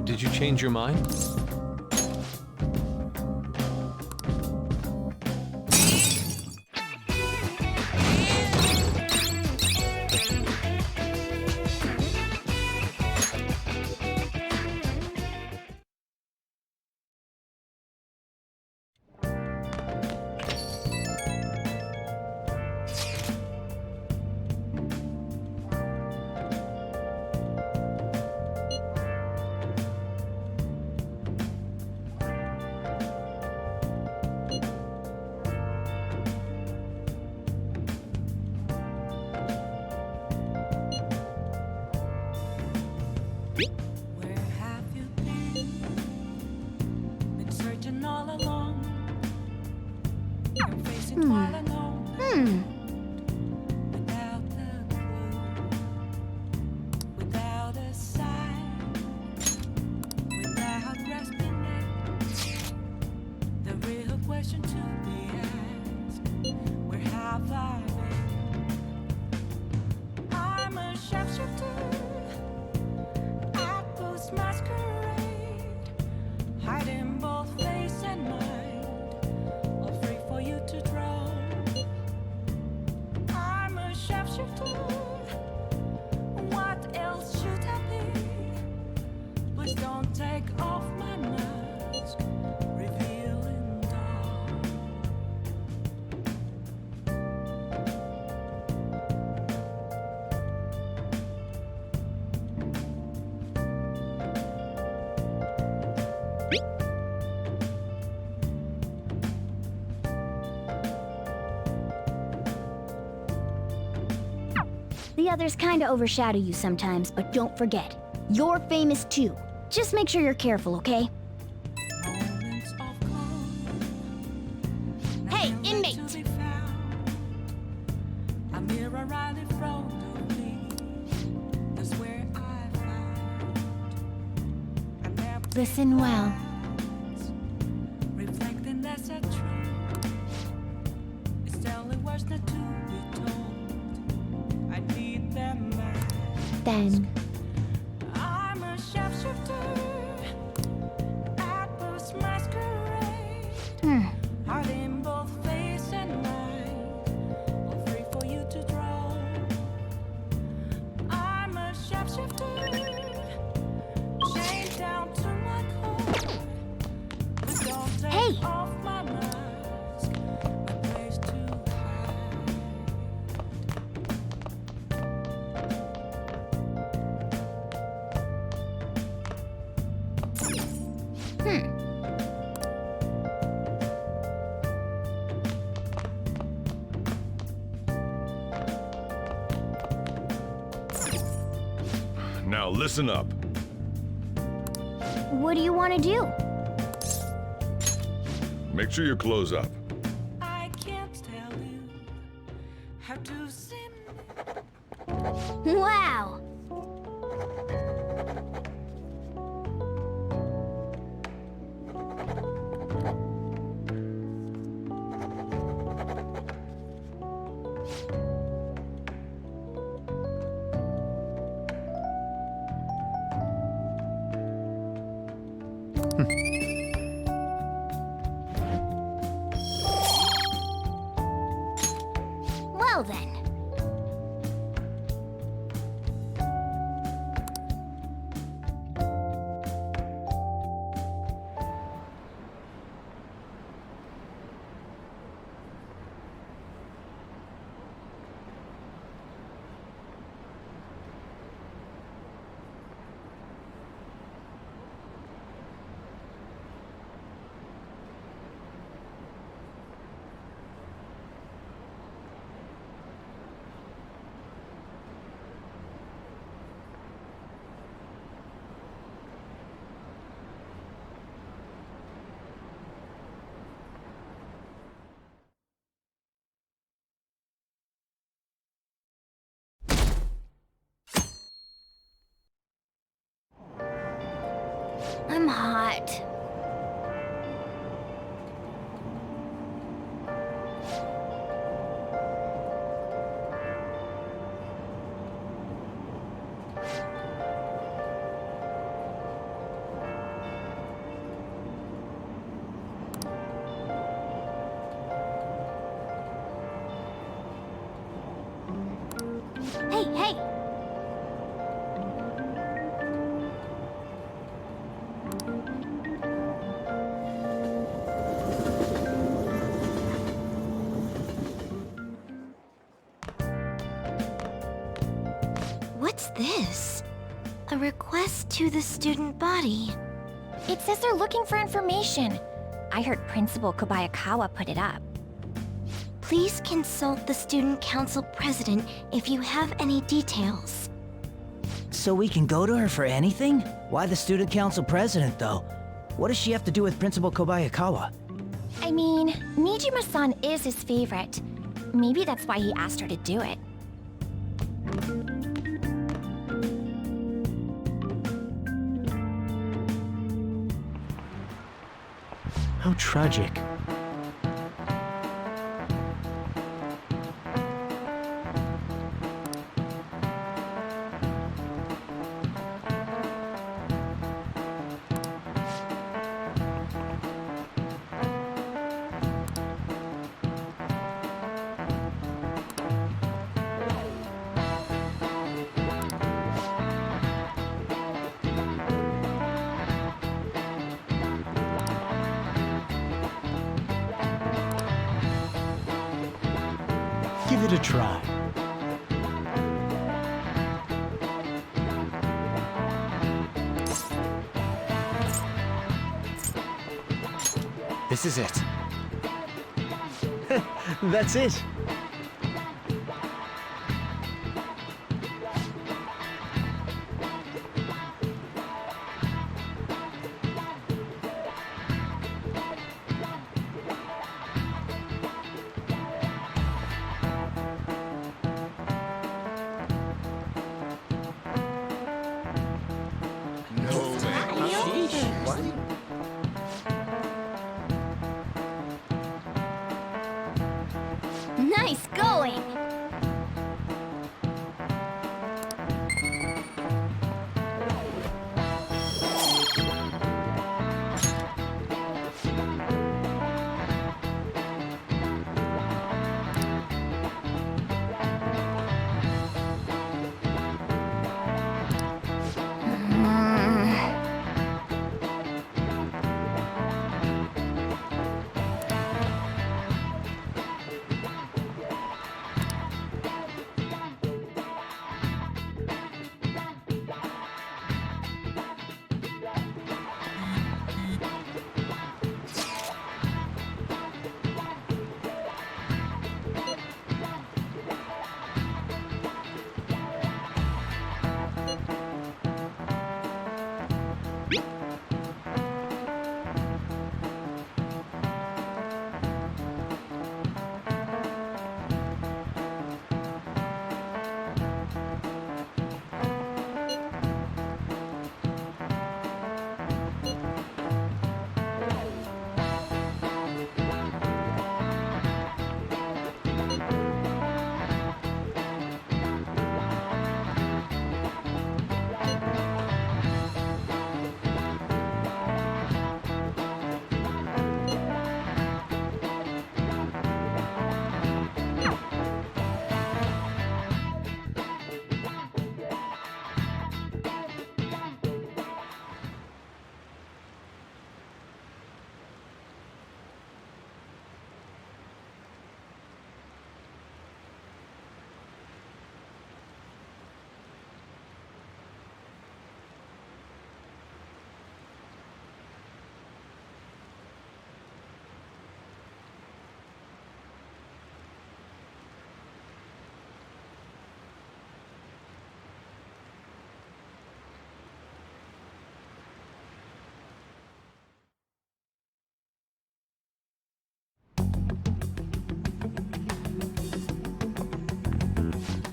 Did you change your mind? The others kinda overshadow you sometimes, but don't forget, you're famous too. Just make sure you're careful, okay? Hey, inmate! Listen well. Then I'm a shapeshifter at this masquerade. Heart in both face and mind, all free for you to draw. I'm a shapeshifter, chained down to my core. But don't take off my mask, my place to hide. Now listen up. what do you want to do? Make sure your clothes up. I can't tell you how to sim. Wow! Well then. I'm hot. Hey, hey! What's this? A request to the student body. It says they're looking for information. I heard Principal Kobayakawa put it up. Please consult the student council president if you have any details. So we can go to her for anything? Why the student council president, though? What does she have to do with Principal Kobayakawa? I mean, Nijima-san is his favorite. Maybe that's why he asked her to do it. How tragic. Give it a try. This is it. That's it. Nice going!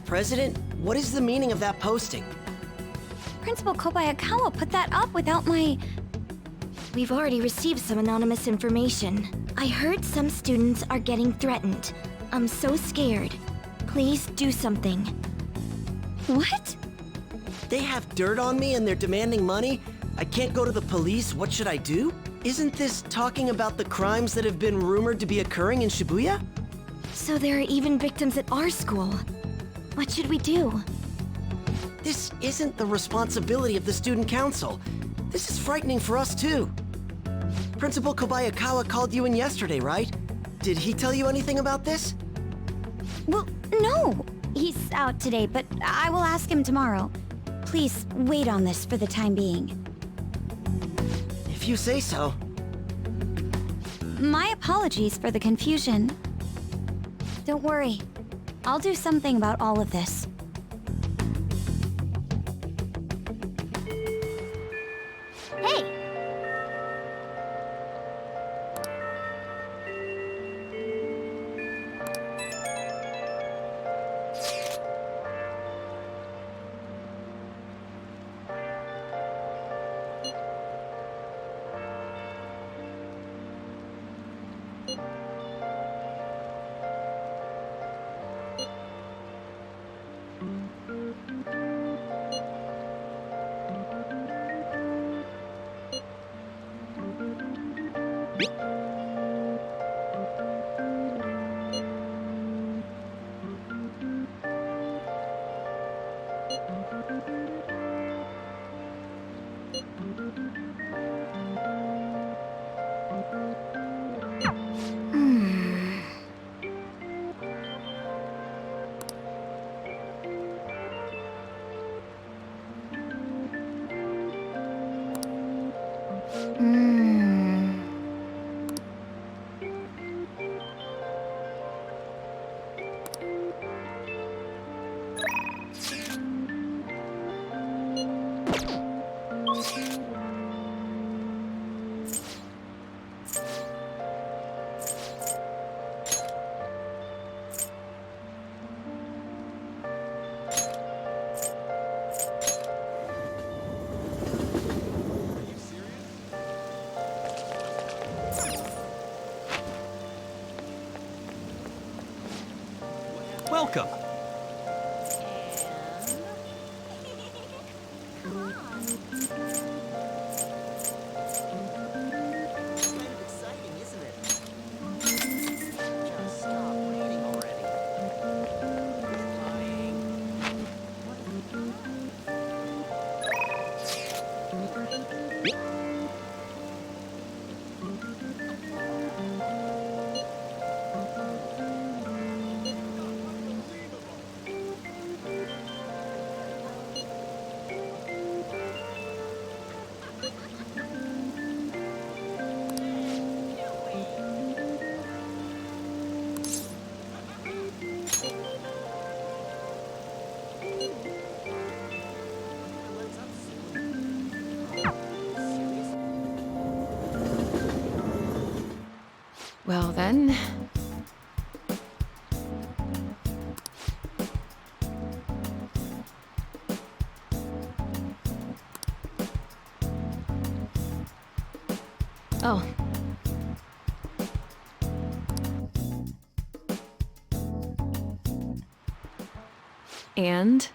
President, what is the meaning of that posting? Principal Kobayakawa put that up without my... We've already received some anonymous information. I heard some students are getting threatened. I'm so scared. Please do something. What? They have dirt on me and they're demanding money? I can't go to the police, what should I do? Isn't this talking about the crimes that have been rumored to be occurring in Shibuya? So there are even victims at our school. What should we do? This isn't the responsibility of the student council. This is frightening for us too. Principal Kobayakawa called you in yesterday, right? Did he tell you anything about this? Well, no. He's out today, but I will ask him tomorrow. Please wait on this for the time being. If you say so. My apologies for the confusion. Don't worry. I'll do something about all of this. Hey! Welcome. Kind of exciting, isn't it? Just stop waiting already. Well then... Oh. And?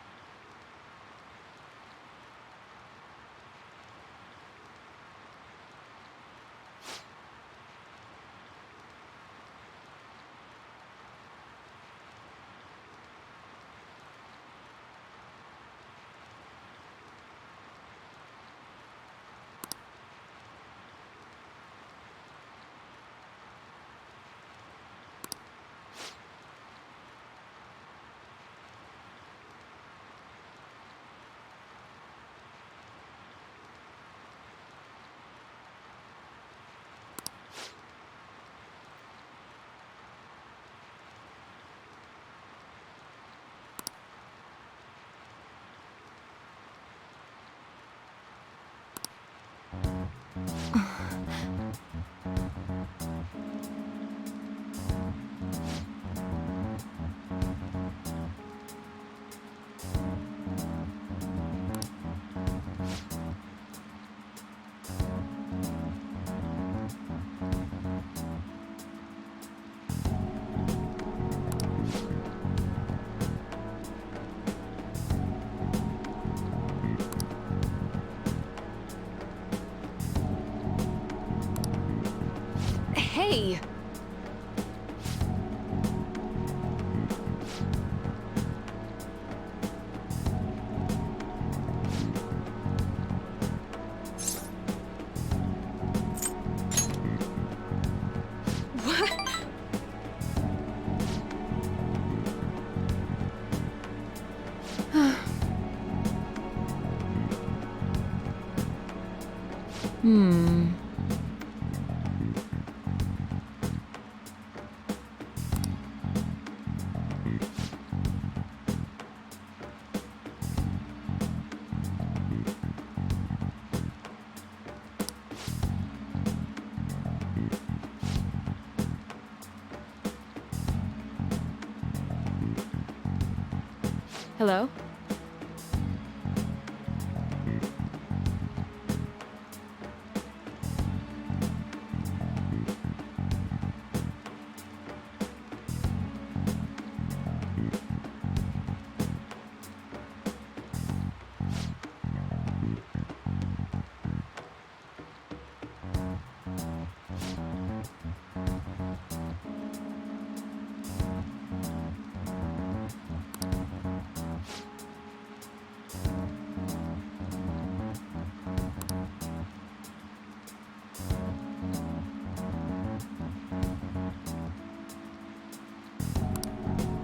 Hello?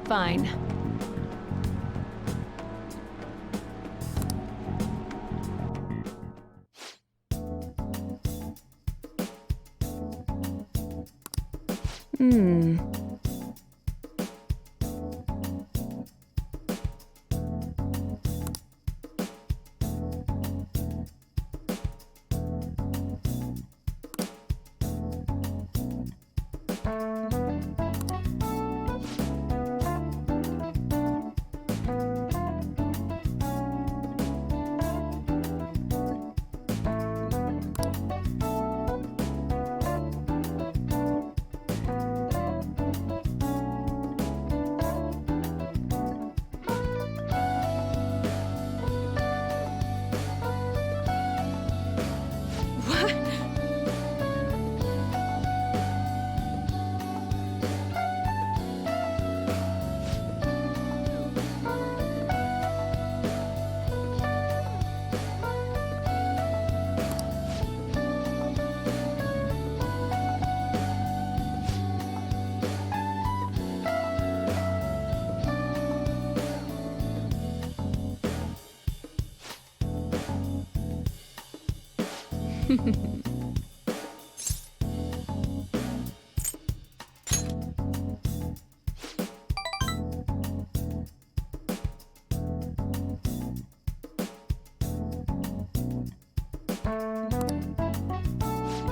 Fine.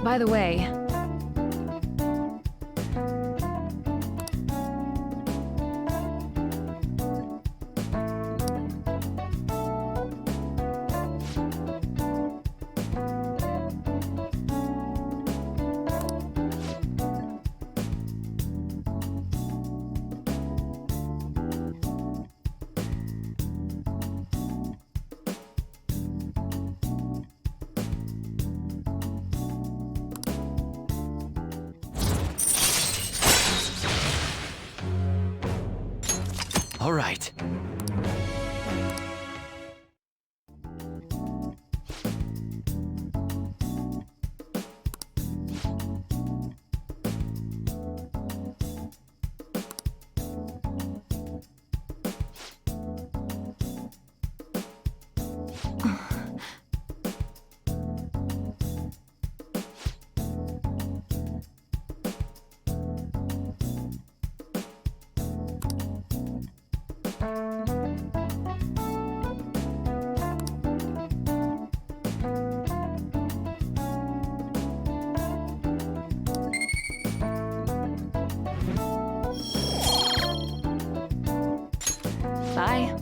By the way, All right. bye.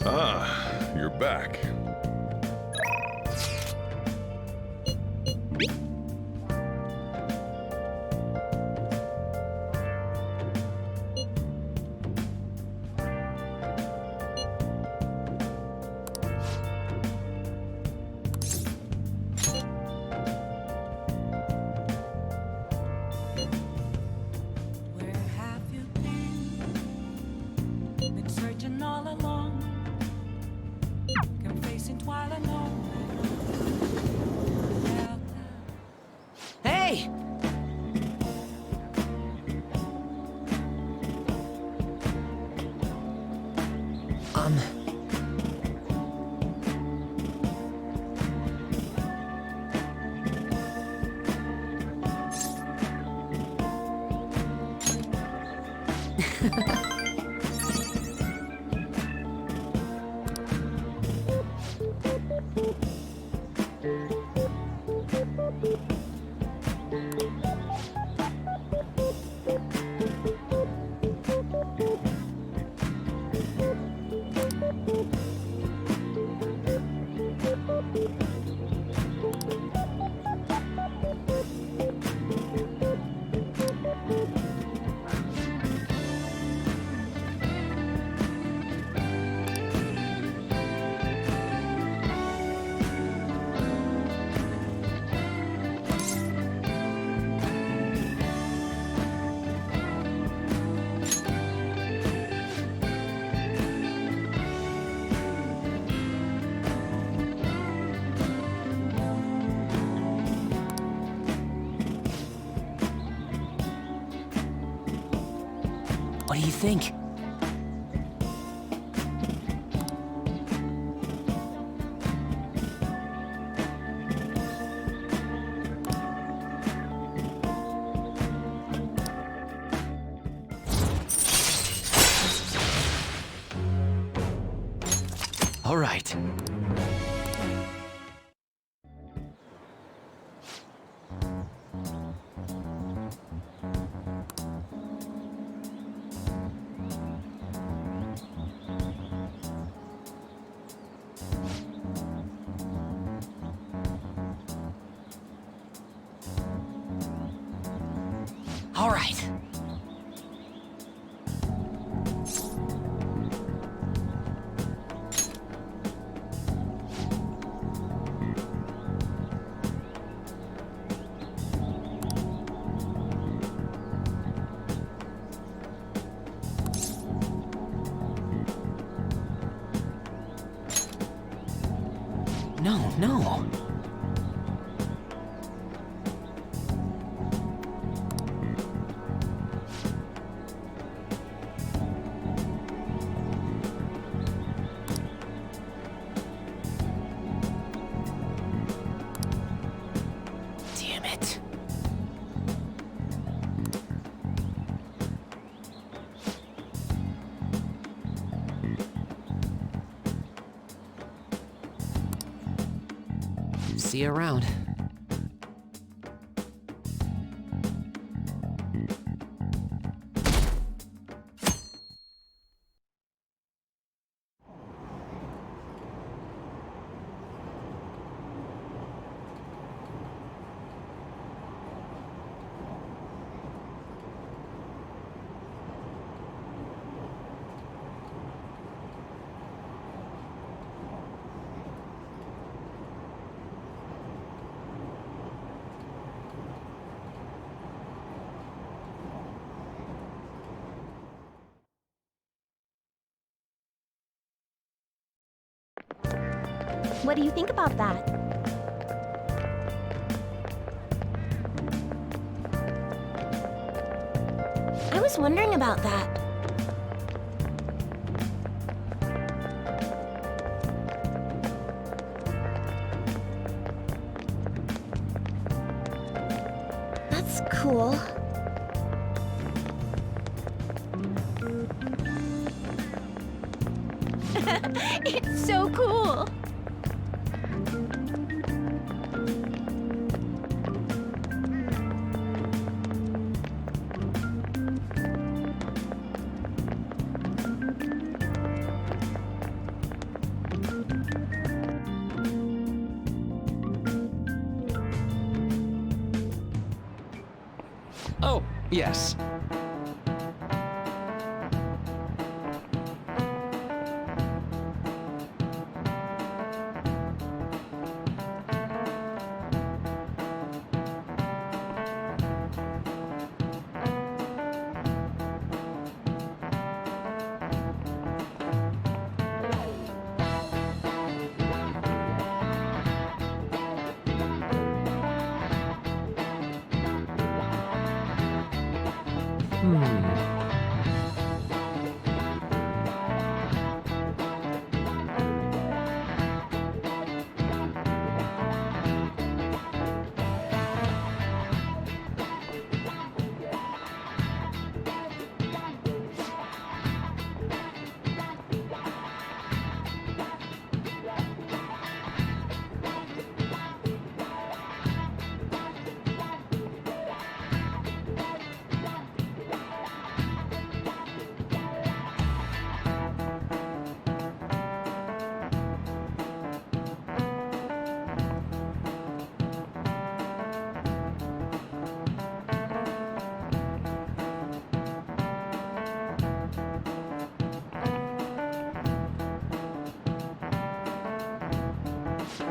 Ah, you're back. Where have you been? Been searching all along. Confessing while I know. Hey! What do you think? All right. All right. No. Damn it. See you around. What do you think about that? I was wondering about that. That's cool. It's so cool! Yes.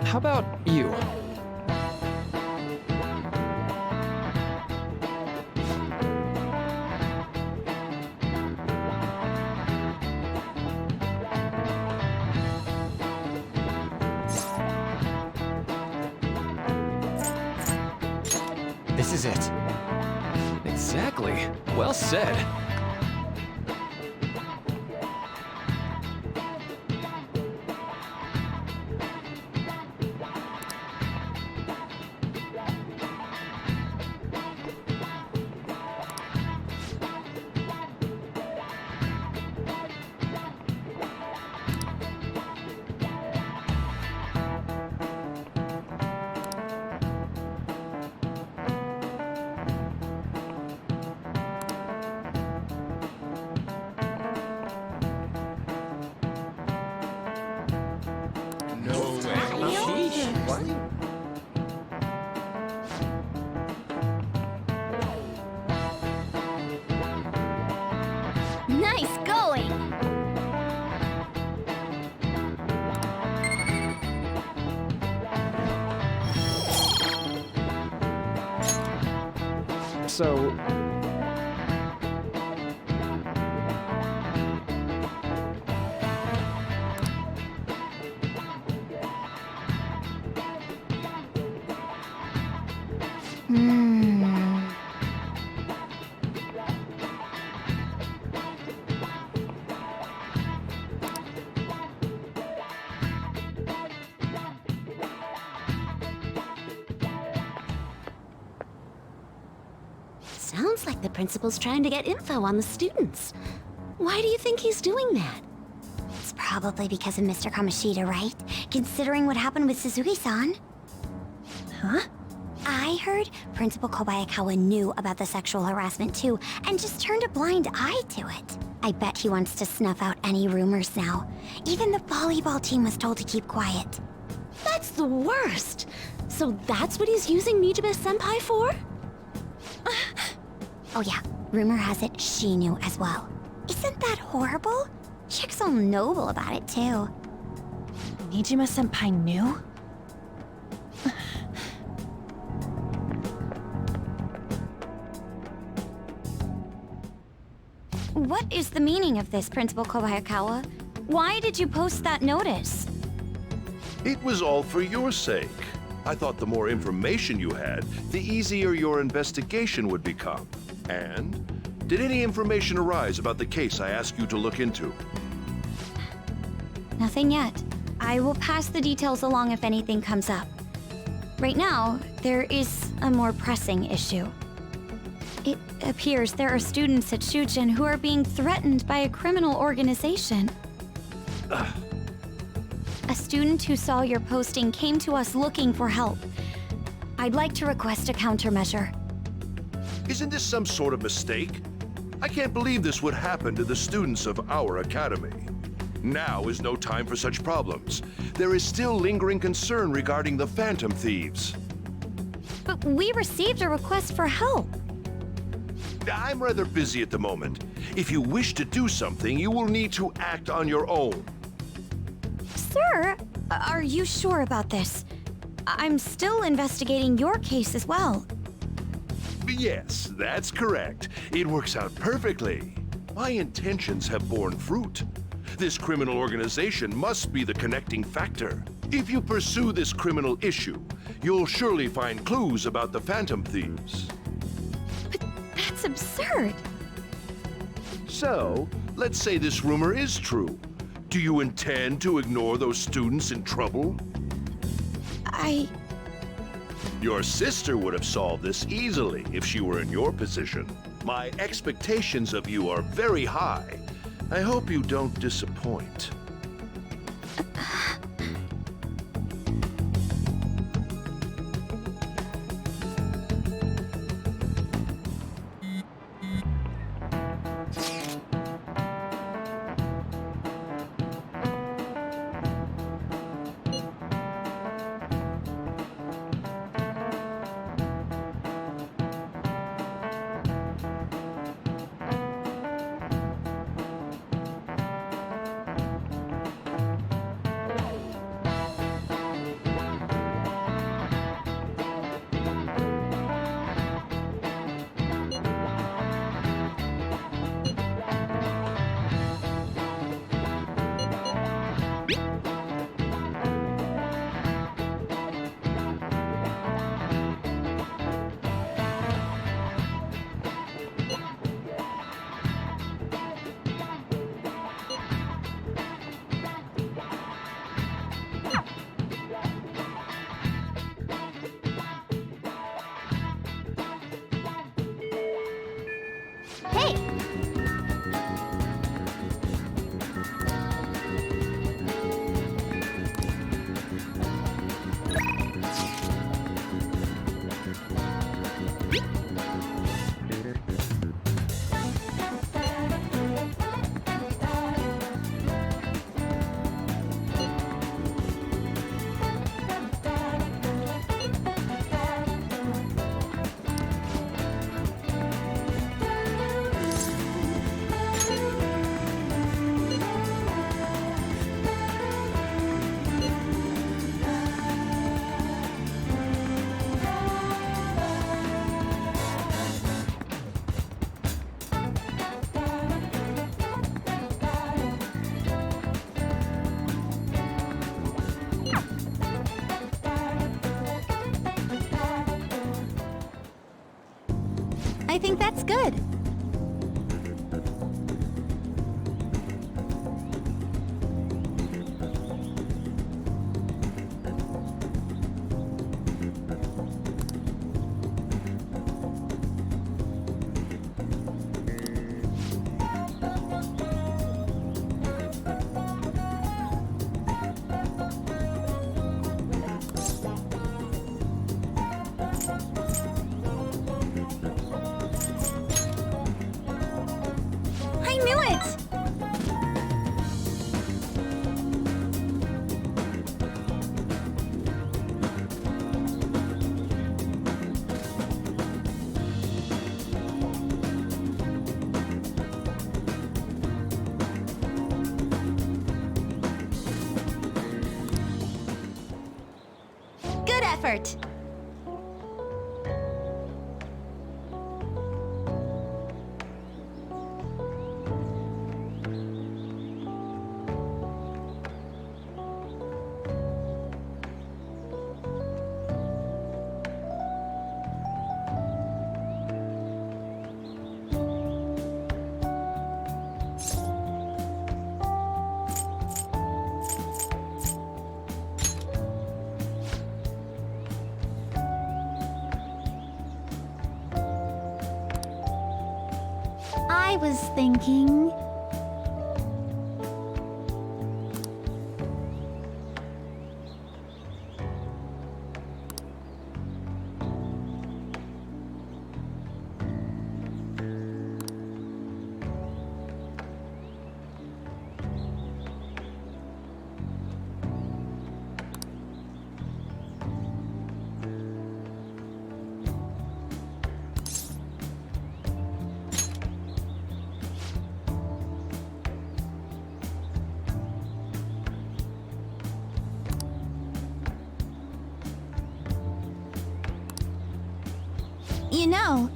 How about you? This is it. Exactly. Well said. Nice going! So, Sounds like the principal's trying to get info on the students. Why do you think he's doing that? It's probably because of Mr. Kamoshida, right? Considering what happened with Suzuki-san. Huh? I heard Principal Kobayakawa knew about the sexual harassment too, and just turned a blind eye to it. I bet he wants to snuff out any rumors now. Even the volleyball team was told to keep quiet. That's the worst! So that's what he's using Nijime-senpai for? Oh yeah, rumor has it she knew as well. Isn't that horrible? Chick's all noble about it too. Nijime-senpai knew? What is the meaning of this, Principal Kobayakawa? Why did you post that notice? It was all for your sake. I thought the more information you had, the easier your investigation would become. And did any information arise about the case I asked you to look into? Nothing yet. I will pass the details along if anything comes up. Right now, there is a more pressing issue. It appears there are students at Shujin who are being threatened by a criminal organization. A student who saw your posting came to us looking for help. I'd like to request a countermeasure. Isn't this some sort of mistake? I can't believe this would happen to the students of our academy. Now is no time for such problems. There is still lingering concern regarding the Phantom Thieves. But we received a request for help. I'm rather busy at the moment. If you wish to do something, you will need to act on your own. Sir, are you sure about this? I'm still investigating your case as well. Yes, that's correct. It works out perfectly. My intentions have borne fruit. This criminal organization must be the connecting factor. If you pursue this criminal issue, you'll surely find clues about the Phantom Thieves. That's absurd. So, let's say this rumor is true. Do you intend to ignore those students in trouble? Your sister would have solved this easily if she were in your position. My expectations of you are very high. I hope you don't disappoint. Hey! I think that's good. I knew it! Good effort! I was thinking... You know...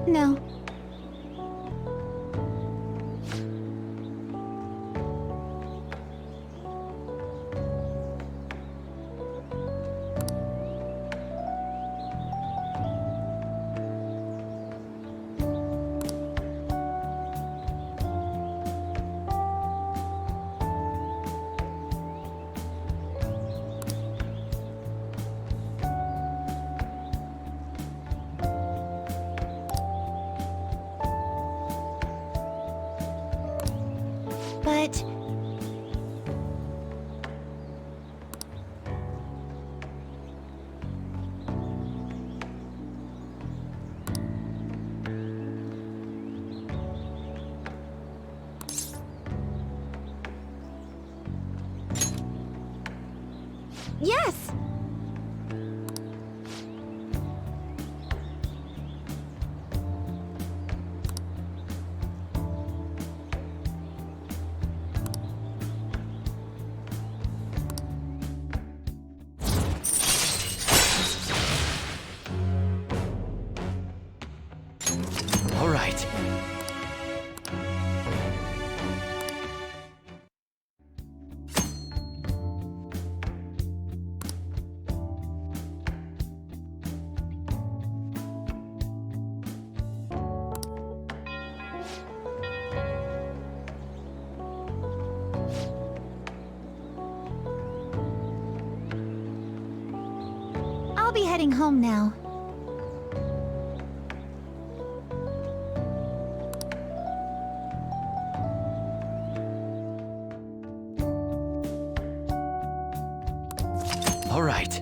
No. But... Yes! All right. I'll be heading home now. All right.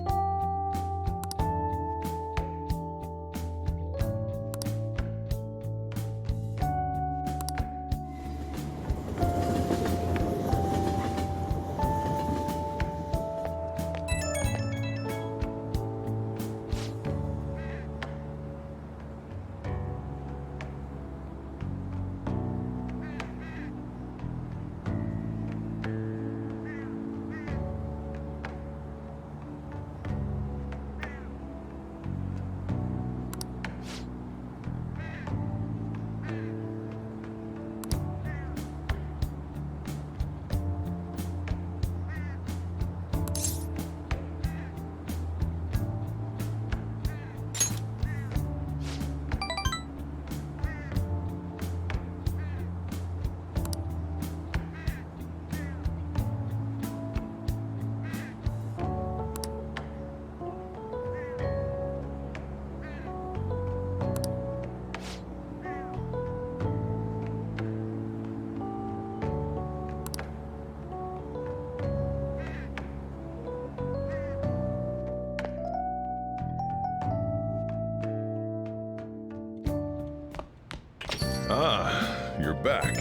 Ah, you're back.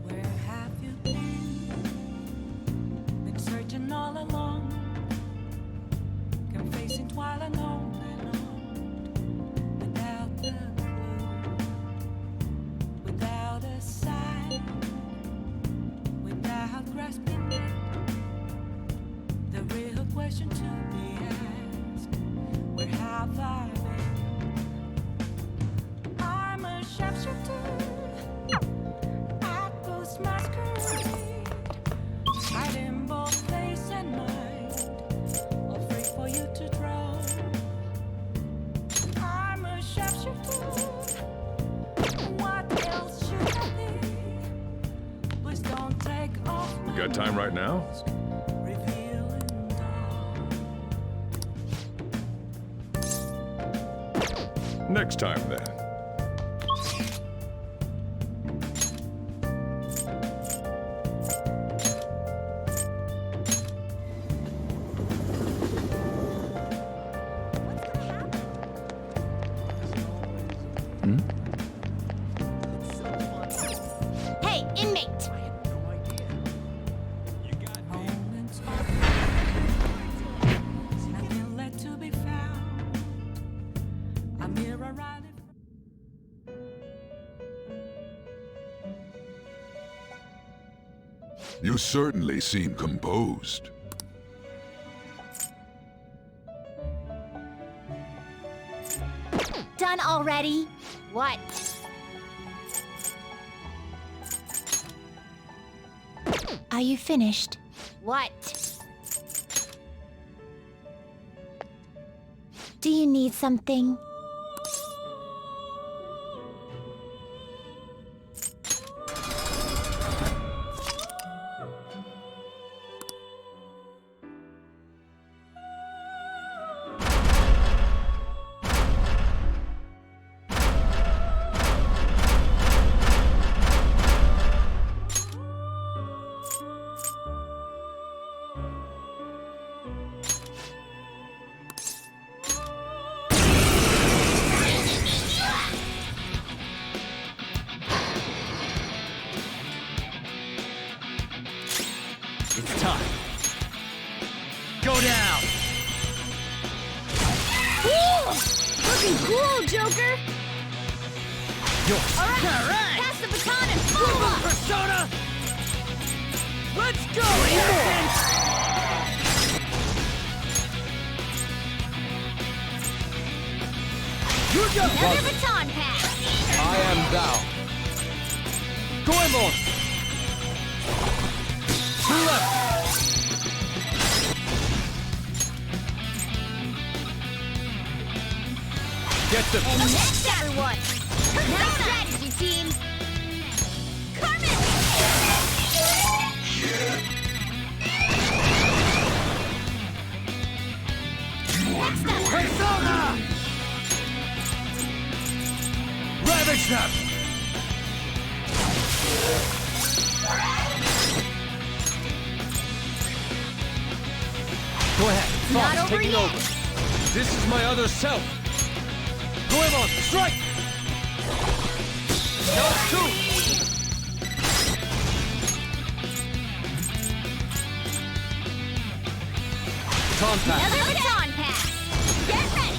Where have you been? Been searching all along, confessing while alone and on, without the clue, without a sign, without grasping it. The real question to be asked: where have I been? I'm a sharpshooter. I post masquerade, hiding both face and mind, afraid for you to draw. I'm a sharpshooter. What else should I be? Please don't take off You my got time right now? mask, revealing dawn. Next time, then. You certainly seem composed. Done already? What? Are you finished? What? Do you need something? It's time. Go down! Looking cool, Joker! Yours! Alright! Pass the baton and follow up! Persona! Let's go, innocent! You just Another baton pass! I am thou. Goemon! Two left! Get them! And that's everyone! Nice strategy, team! Carmen! Next up! Persona! Ravage them! Go ahead, Not Fox, over taking yet. over. This is my other self. Goemon, strike! No, two! Baton pass. Another baton pass! Get ready!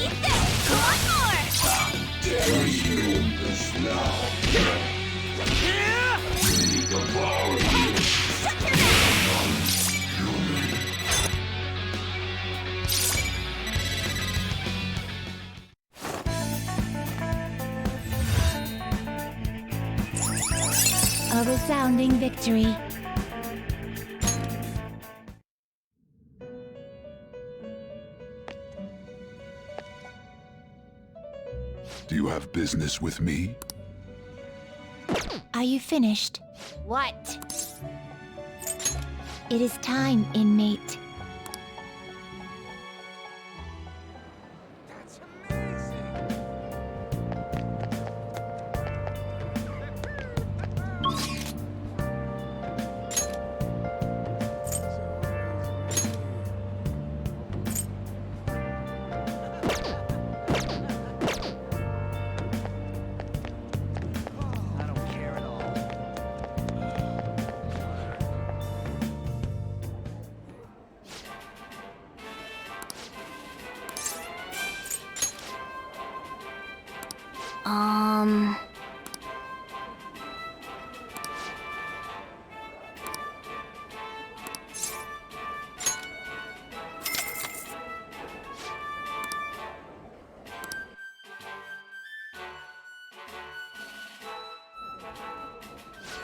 Eat this! One more! Shut your mouth! A resounding victory. Do you have business with me? Are you finished? What? It is time, inmate.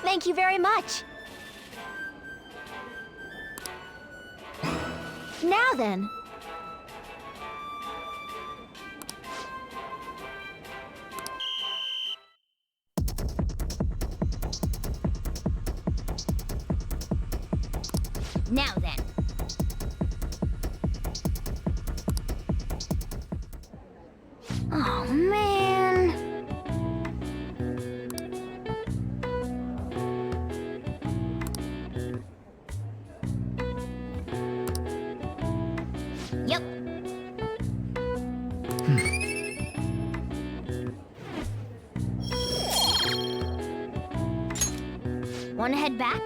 Thank you very much. Now then. Now then. Oh, man. Yep. Wanna head back?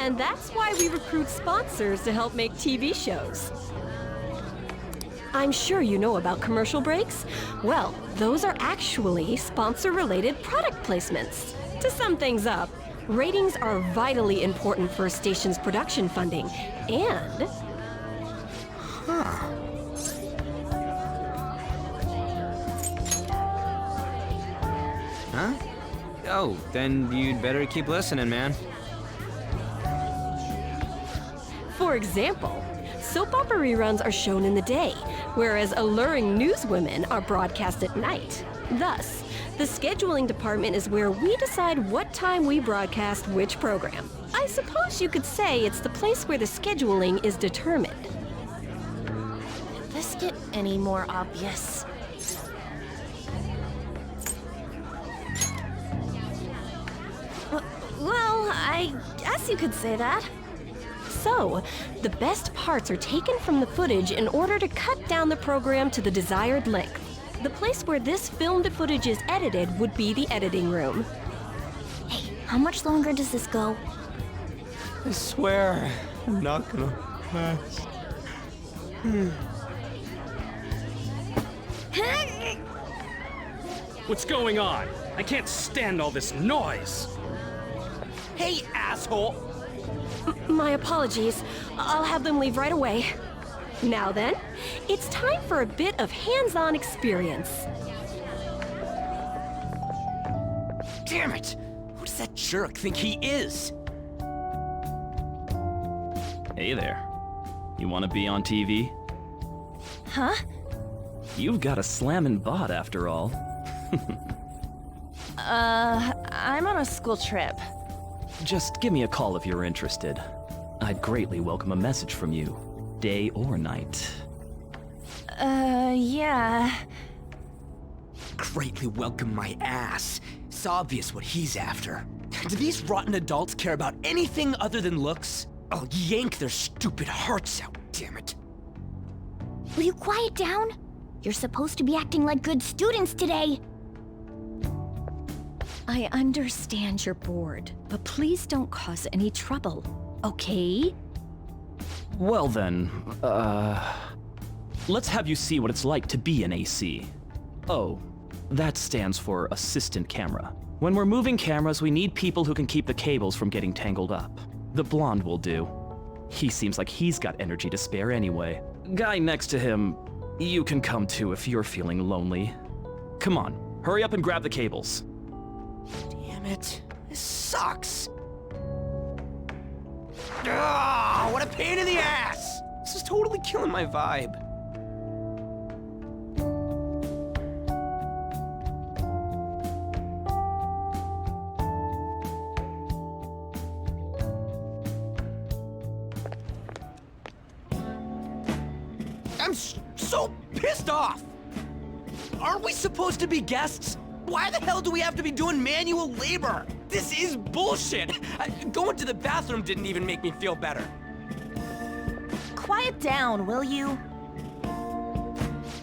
And that's why we recruit sponsors to help make TV shows. I'm sure you know about commercial breaks. Well, those are actually sponsor-related product placements. To sum things up, ratings are vitally important for a station's production funding, and... Huh? Oh, then you'd better keep listening, man. For example, soap opera reruns are shown in the day, whereas alluring newswomen are broadcast at night. Thus, the scheduling department is where we decide what time we broadcast which program. I suppose you could say it's the place where the scheduling is determined. Could this get any more obvious? Well, I guess you could say that. So, the best parts are taken from the footage in order to cut down the program to the desired length. The place where this filmed footage is edited would be the editing room. Hey, how much longer does this go? I swear, I'm not gonna last. What's going on? I can't stand all this noise. Hey, asshole! My apologies. I'll have them leave right away. Now then, it's time for a bit of hands-on experience. Damn it! Who does that jerk think he is? Hey there. You want to be on TV? Huh? You've got a slammin' bod after all. I'm on a school trip. Just give me a call if you're interested. I'd greatly welcome a message from you, day or night. Yeah. Greatly welcome my ass. It's obvious what he's after. Do these rotten adults care about anything other than looks? I'll yank their stupid hearts out, damn it. Will you quiet down? You're supposed to be acting like good students today. I understand you're bored, but please don't cause any trouble, okay? Well then, let's have you see what it's like to be an AC. Oh, that stands for assistant camera. When we're moving cameras, we need people who can keep the cables from getting tangled up. The blonde will do. He seems like he's got energy to spare anyway. Guy next to him, you can come too if you're feeling lonely. Come on, hurry up and grab the cables. Damn it. This sucks. Ah, what a pain in the ass! This is totally killing my vibe. I'm so pissed off! Aren't we supposed to be guests? Why the hell do we have to be doing manual labor? This is bullshit! Going to the bathroom didn't even make me feel better. Quiet down, will you?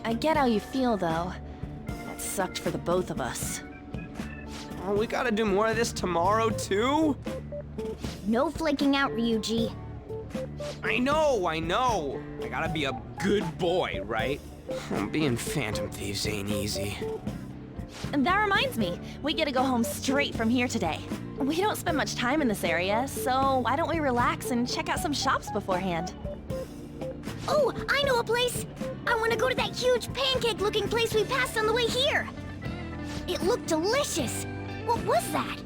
I get how you feel, though. That sucked for the both of us. Oh, we gotta do more of this tomorrow, too? No flaking out, Ryuji. I know. I gotta be a good boy, right? Being Phantom Thieves ain't easy. And that reminds me, we get to go home straight from here today. We don't spend much time in this area, so why don't we relax and check out some shops beforehand? Oh, I know a place! I want to go to that huge pancake-looking place we passed on the way here! It looked delicious! What was that?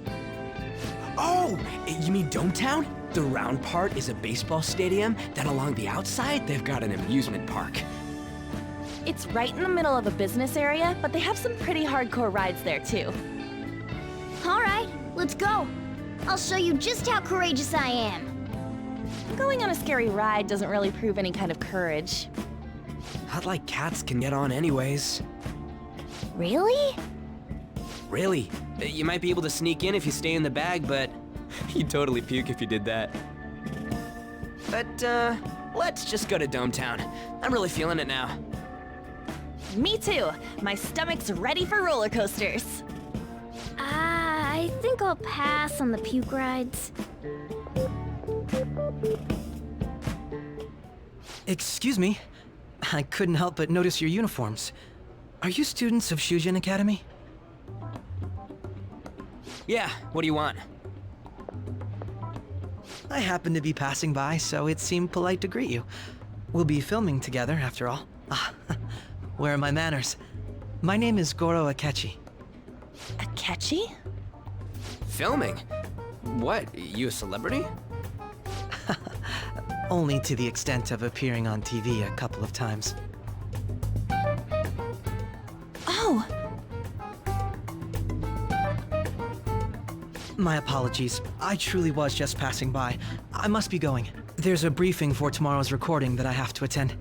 Oh, you mean Dometown? The round part is a baseball stadium, then along the outside, they've got an amusement park. It's right in the middle of a business area, but they have some pretty hardcore rides there, too. All right, let's go. I'll show you just how courageous I am. Going on a scary ride doesn't really prove any kind of courage. Not like cats can get on anyways. Really? Really. You might be able to sneak in if you stay in the bag, but you'd totally puke if you did that. But, let's just go to Dometown. I'm really feeling it now. Me too. My stomach's ready for roller coasters. I think I'll pass on the puke rides. Excuse me. I couldn't help but notice your uniforms. Are you students of Shujin Academy? Yeah, what do you want? I happened to be passing by, so it seemed polite to greet you. We'll be filming together, after all. Ah, where are my manners? My name is Goro Akechi. Akechi? Filming? What? You a celebrity? Only to the extent of appearing on TV a couple of times. Oh! My apologies. I truly was just passing by. I must be going. There's a briefing for tomorrow's recording that I have to attend.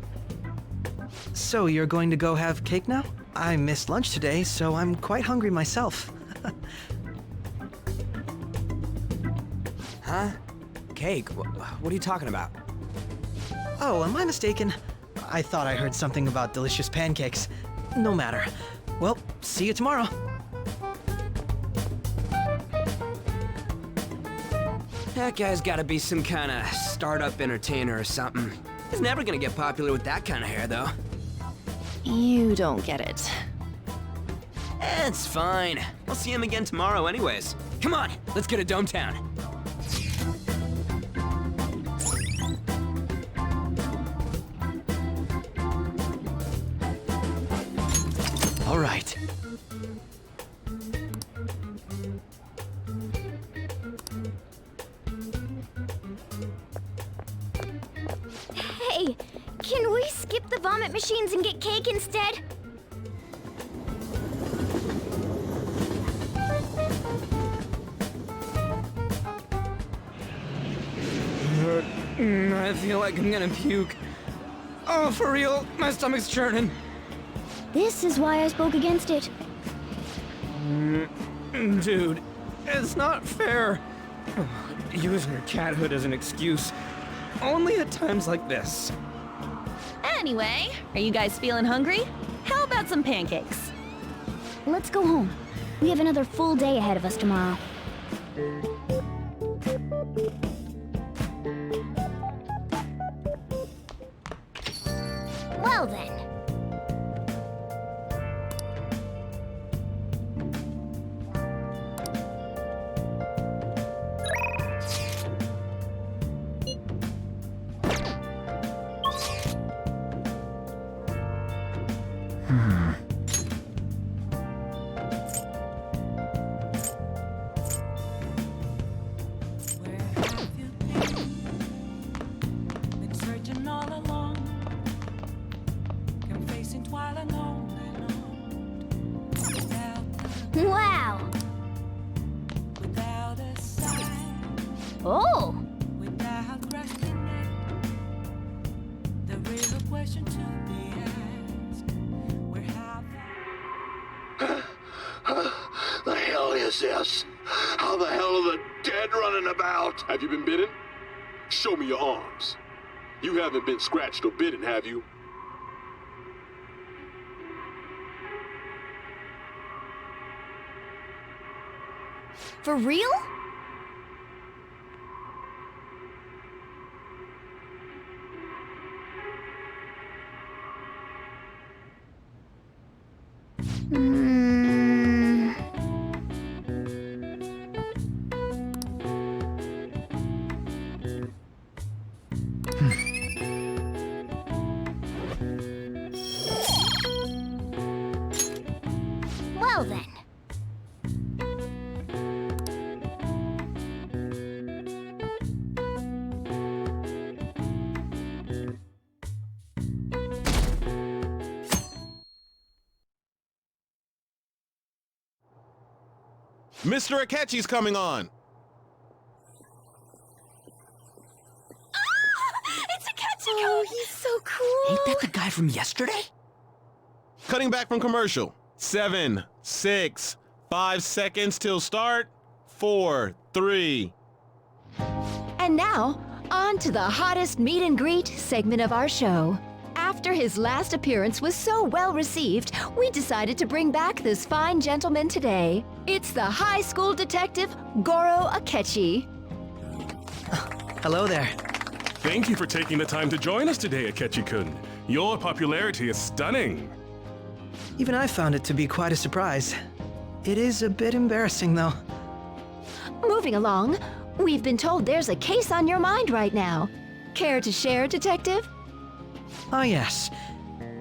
So, you're going to go have cake now? I missed lunch today, so I'm quite hungry myself. Huh? Cake? What are you talking about? Oh, am I mistaken? I thought I heard something about delicious pancakes. No matter. Well, see you tomorrow. That guy's gotta be some kind of startup entertainer or something. He's never gonna get popular with that kind of hair, though. You don't get it. It's fine. I'll see him again tomorrow anyways. Come on, let's go to Dometown. All right. Hey, can we skip the vomit machines and get cake instead? I feel like I'm gonna puke. Oh, for real, my stomach's churning. This is why I spoke against it. Dude, it's not fair. Using your cathood as an excuse. Only at times like this. Anyway, are you guys feeling hungry? How about some pancakes? Let's go home. We have another full day ahead of us tomorrow. Well then. Where have you been? Been searching all along, confessing while alone and Wow! without a sign, Oh! without resting it. The real question to be asked: where have The hell is this? How the hell are the dead running about? Have you been bitten? Show me your arms. You haven't been scratched or bitten, have you? For real? Well then. Mr. Akechi's coming on. It's Akechi! Oh, he's so cool! Ain't that the guy from yesterday? Cutting back from commercial. 7, 6, 5 seconds till start. 4, 3. And now, on to the hottest meet and greet segment of our show. After his last appearance was so well received, we decided to bring back this fine gentleman today. It's the high school detective, Goro Akechi. Hello there. Thank you for taking the time to join us today, Akechi-kun. Your popularity is stunning. Even I found it to be quite a surprise. It is a bit embarrassing, though. Moving along, we've been told there's a case on your mind right now. Care to share, Detective? Ah, yes.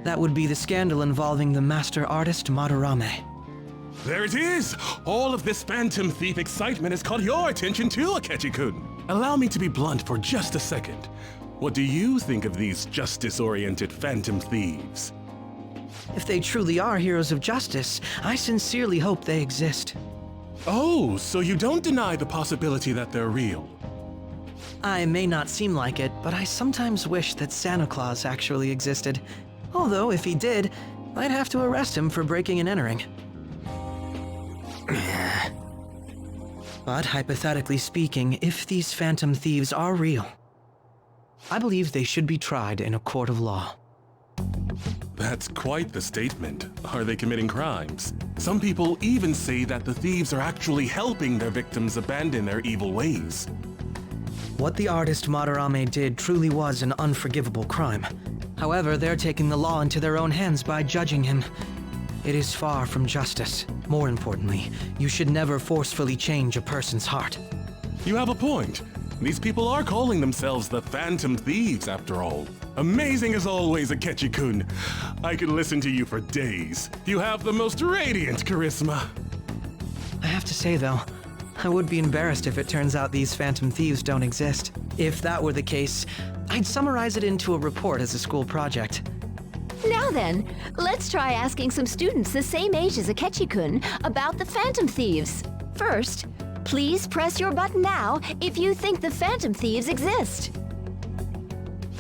That would be the scandal involving the master artist Madarame. There it is! All of this Phantom Thief excitement has caught your attention too, Akechi-kun. Allow me to be blunt for just a second. What do you think of these justice-oriented Phantom Thieves? If they truly are heroes of justice, I sincerely hope they exist. Oh, so you don't deny the possibility that they're real? I may not seem like it, but I sometimes wish that Santa Claus actually existed. Although, if he did, I'd have to arrest him for breaking and entering. But hypothetically speaking, if these Phantom Thieves are real, I believe they should be tried in a court of law. That's quite the statement. Are they committing crimes? Some people even say that the thieves are actually helping their victims abandon their evil ways. What the artist Madarame did truly was an unforgivable crime. However, they're taking the law into their own hands by judging him. It is far from justice. More importantly, you should never forcefully change a person's heart. You have a point. These people are calling themselves the Phantom Thieves, after all. Amazing as always, Akechi-kun. I could listen to you for days. You have the most radiant charisma. I have to say, though, I would be embarrassed if it turns out these Phantom Thieves don't exist. If that were the case, I'd summarize it into a report as a school project. Now then, let's try asking some students the same age as Akechi-kun about the Phantom Thieves. First, please press your button now if you think the Phantom Thieves exist.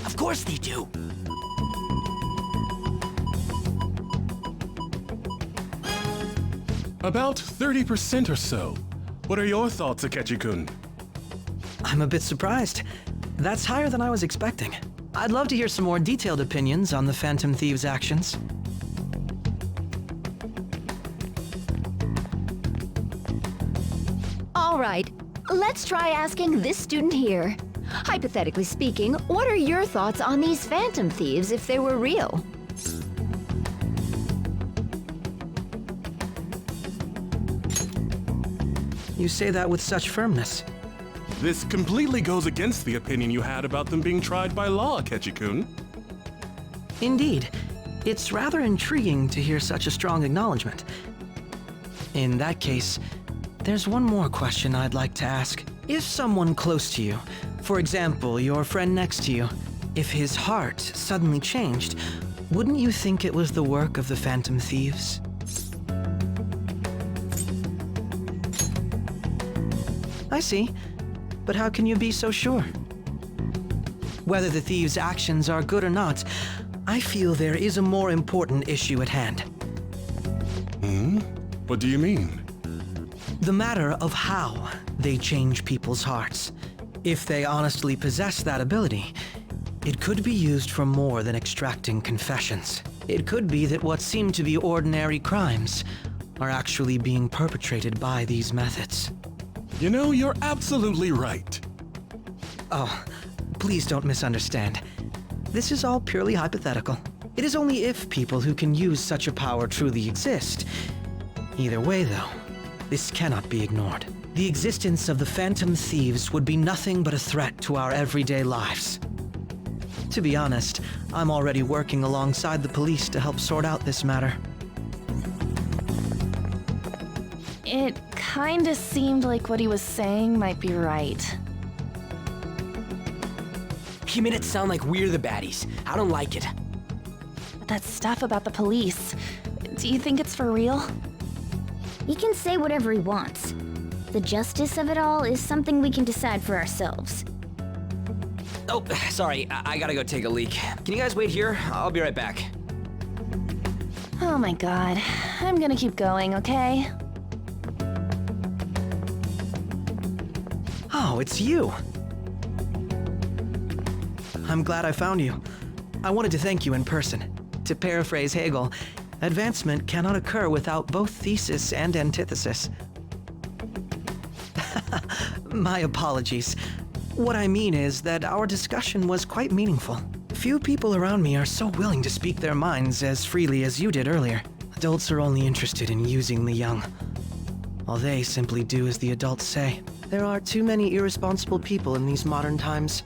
Of course they do. About 30% or so. What are your thoughts, Akechi-kun? I'm a bit surprised. That's higher than I was expecting. I'd love to hear some more detailed opinions on the Phantom Thieves' actions. All right, let's try asking this student here. Hypothetically speaking, what are your thoughts on these Phantom Thieves if they were real? You say that with such firmness. This completely goes against the opinion you had about them being tried by law, Akechi-kun. Indeed. It's rather intriguing to hear such a strong acknowledgement. In that case, there's one more question I'd like to ask. If someone close to you, for example, your friend next to you, if his heart suddenly changed, wouldn't you think it was the work of the Phantom Thieves? I see. But how can you be so sure? Whether the thieves' actions are good or not, I feel there is a more important issue at hand. What do you mean? The matter of how they change people's hearts. If they honestly possess that ability, it could be used for more than extracting confessions. It could be that what seem to be ordinary crimes are actually being perpetrated by these methods. You know, you're absolutely right. Oh, please don't misunderstand. This is all purely hypothetical. It is only if people who can use such a power truly exist. Either way, though, this cannot be ignored. The existence of the Phantom Thieves would be nothing but a threat to our everyday lives. To be honest, I'm already working alongside the police to help sort out this matter. It kinda seemed like what he was saying might be right. He made it sound like we're the baddies. I don't like it. That stuff about the police, do you think it's for real? He can say whatever he wants. The justice of it all is something we can decide for ourselves. Oh, sorry. I gotta go take a leak. Can you guys wait here? I'll be right back. Oh my god. I'm gonna keep going, okay? Oh, it's you. I'm glad I found you. I wanted to thank you in person. To paraphrase Hegel, advancement cannot occur without both thesis and antithesis. My apologies. What I mean is that our discussion was quite meaningful. Few people around me are so willing to speak their minds as freely as you did earlier. Adults are only interested in using the young. While they simply do as the adults say. There are too many irresponsible people in these modern times.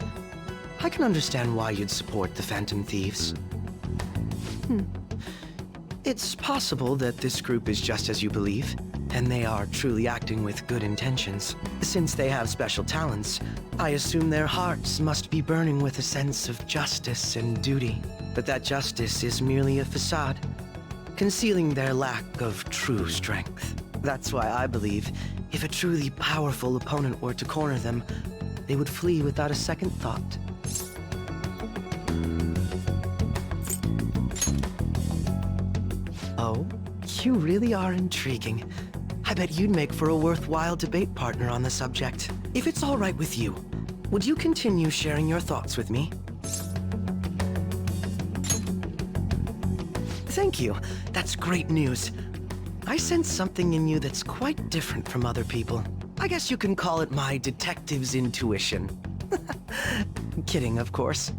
I can understand why you'd support the Phantom Thieves. It's possible that this group is just as you believe, and they are truly acting with good intentions. Since they have special talents, I assume their hearts must be burning with a sense of justice and duty. But that justice is merely a facade, concealing their lack of true strength. That's why I believe if a truly powerful opponent were to corner them, they would flee without a second thought. Oh, you really are intriguing. I bet you'd make for a worthwhile debate partner on the subject. If it's all right with you, would you continue sharing your thoughts with me? Thank you. That's great news. I sense something in you that's quite different from other people. I guess you can call it my detective's intuition. Kidding, of course.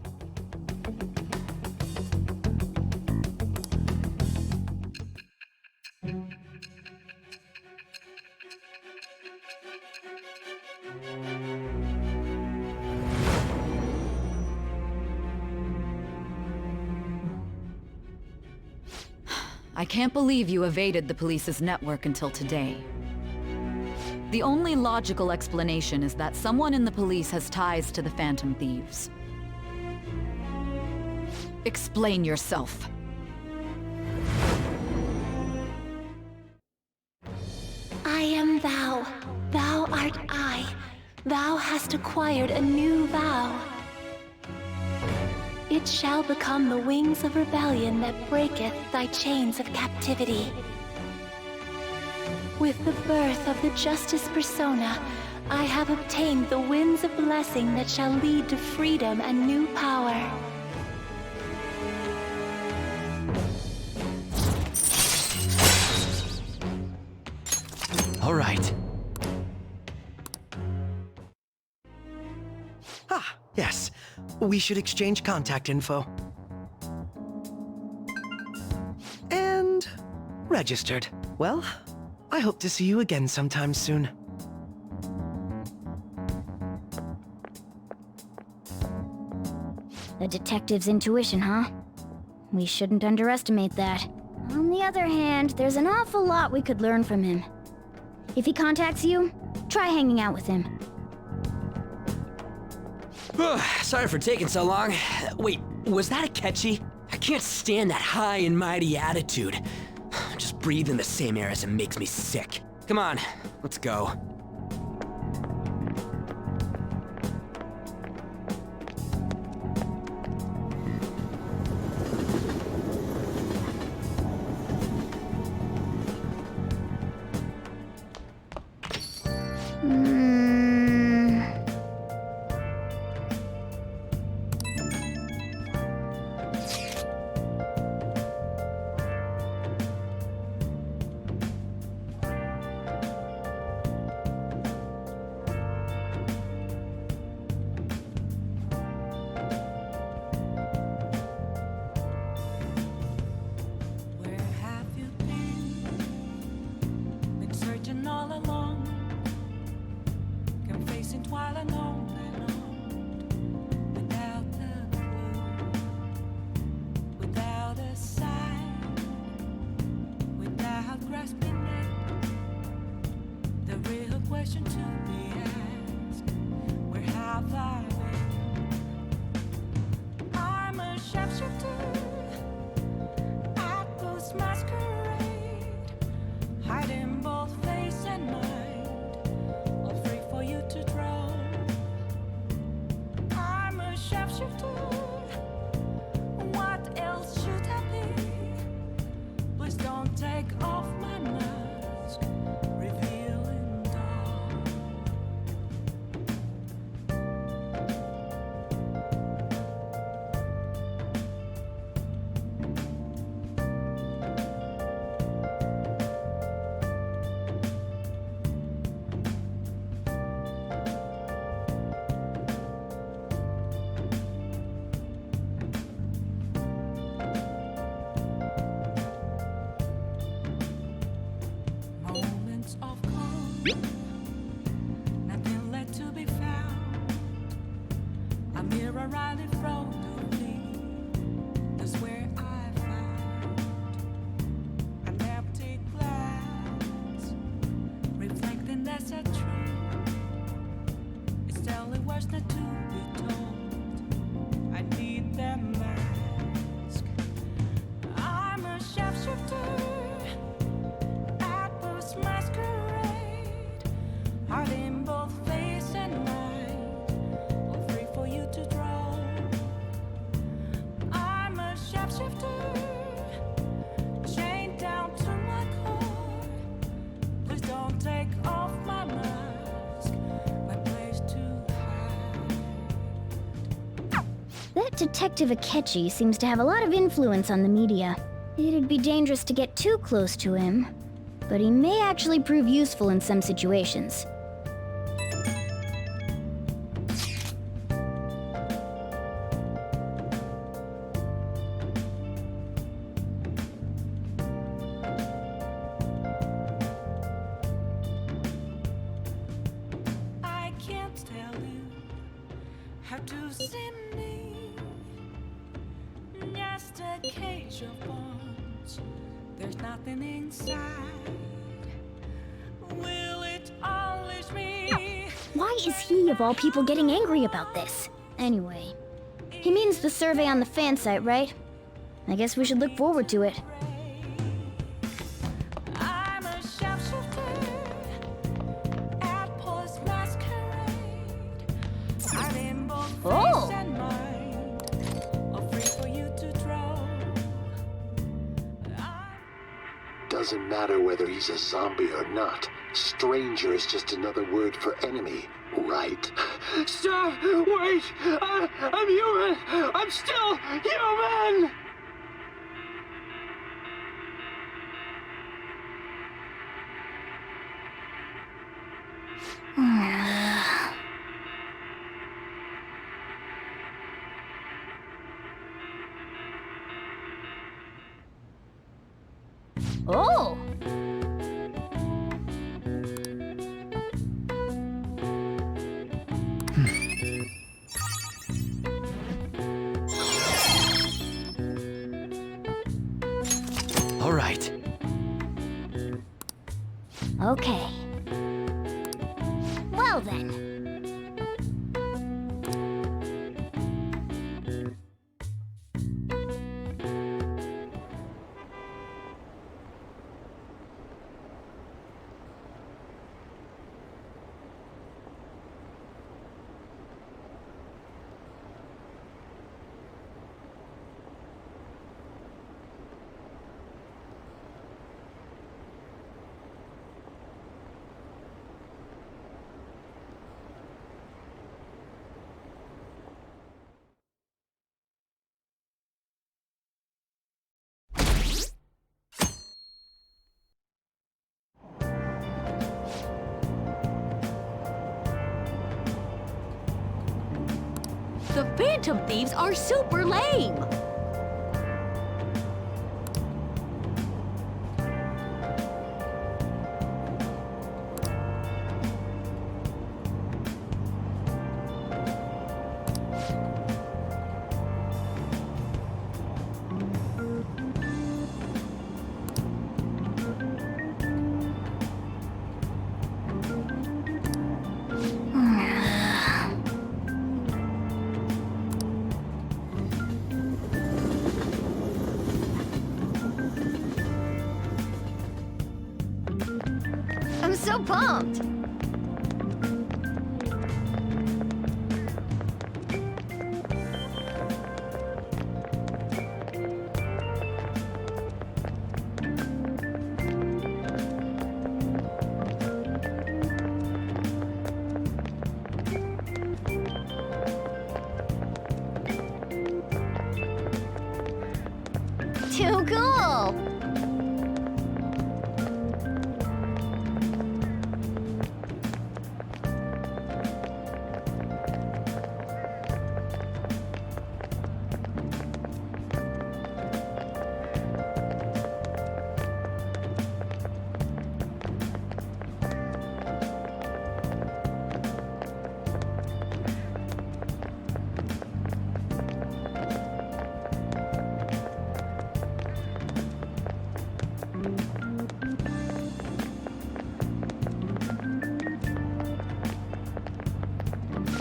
I can't believe you evaded the police's network until today. The only logical explanation is that someone in the police has ties to the Phantom Thieves. Explain yourself. I am thou. Thou art I. Thou hast acquired a new vow. It shall become the wings of rebellion that breaketh thy chains of captivity. With the birth of the Justice persona, I have obtained the winds of blessing that shall lead to freedom and new power. All right. Ah, yes. We should exchange contact info. And registered. Well, I hope to see you again sometime soon. The detective's intuition, huh? We shouldn't underestimate that. On the other hand, there's an awful lot we could learn from him. If he contacts you, try hanging out with him. Sorry for taking so long. Wait, was that Akechi? I can't stand that high and mighty attitude. Just breathing the same air as him makes me sick. Come on, let's go. fields of corn, nothing left to be found. A mirror right in front of me, that's where I found an empty glass, reflecting that's a tree. It's telling words not to be told. I need that mask. I'm a shapeshifter. Masquerade, hiding both face and mind, all free for you to draw. I'm a shapeshifter, chained down to my core. Please don't take off my mask, my place to hide. That Detective Akechi seems to have a lot of influence on the media. It'd be dangerous to get too close to him, but he may actually prove useful in some situations. I can't tell you how to see me. Just a cage of bones. There's nothing inside. Will it unleash me? Why is he, of all people, getting angry about this? Anyway, he means the survey on the fan site, right? I guess we should look forward to it. I'm a shapeshifter at Post Masquerade. I'm in both face and mind, all free for you to draw. Doesn't matter whether he's a zombie or not. Stranger is just another word for enemy, right? Stop! Wait! I'm human! I'm still human! Oh! All right. Okay. Well then. The Phantom Thieves are super lame! I'm so pumped! Too cool!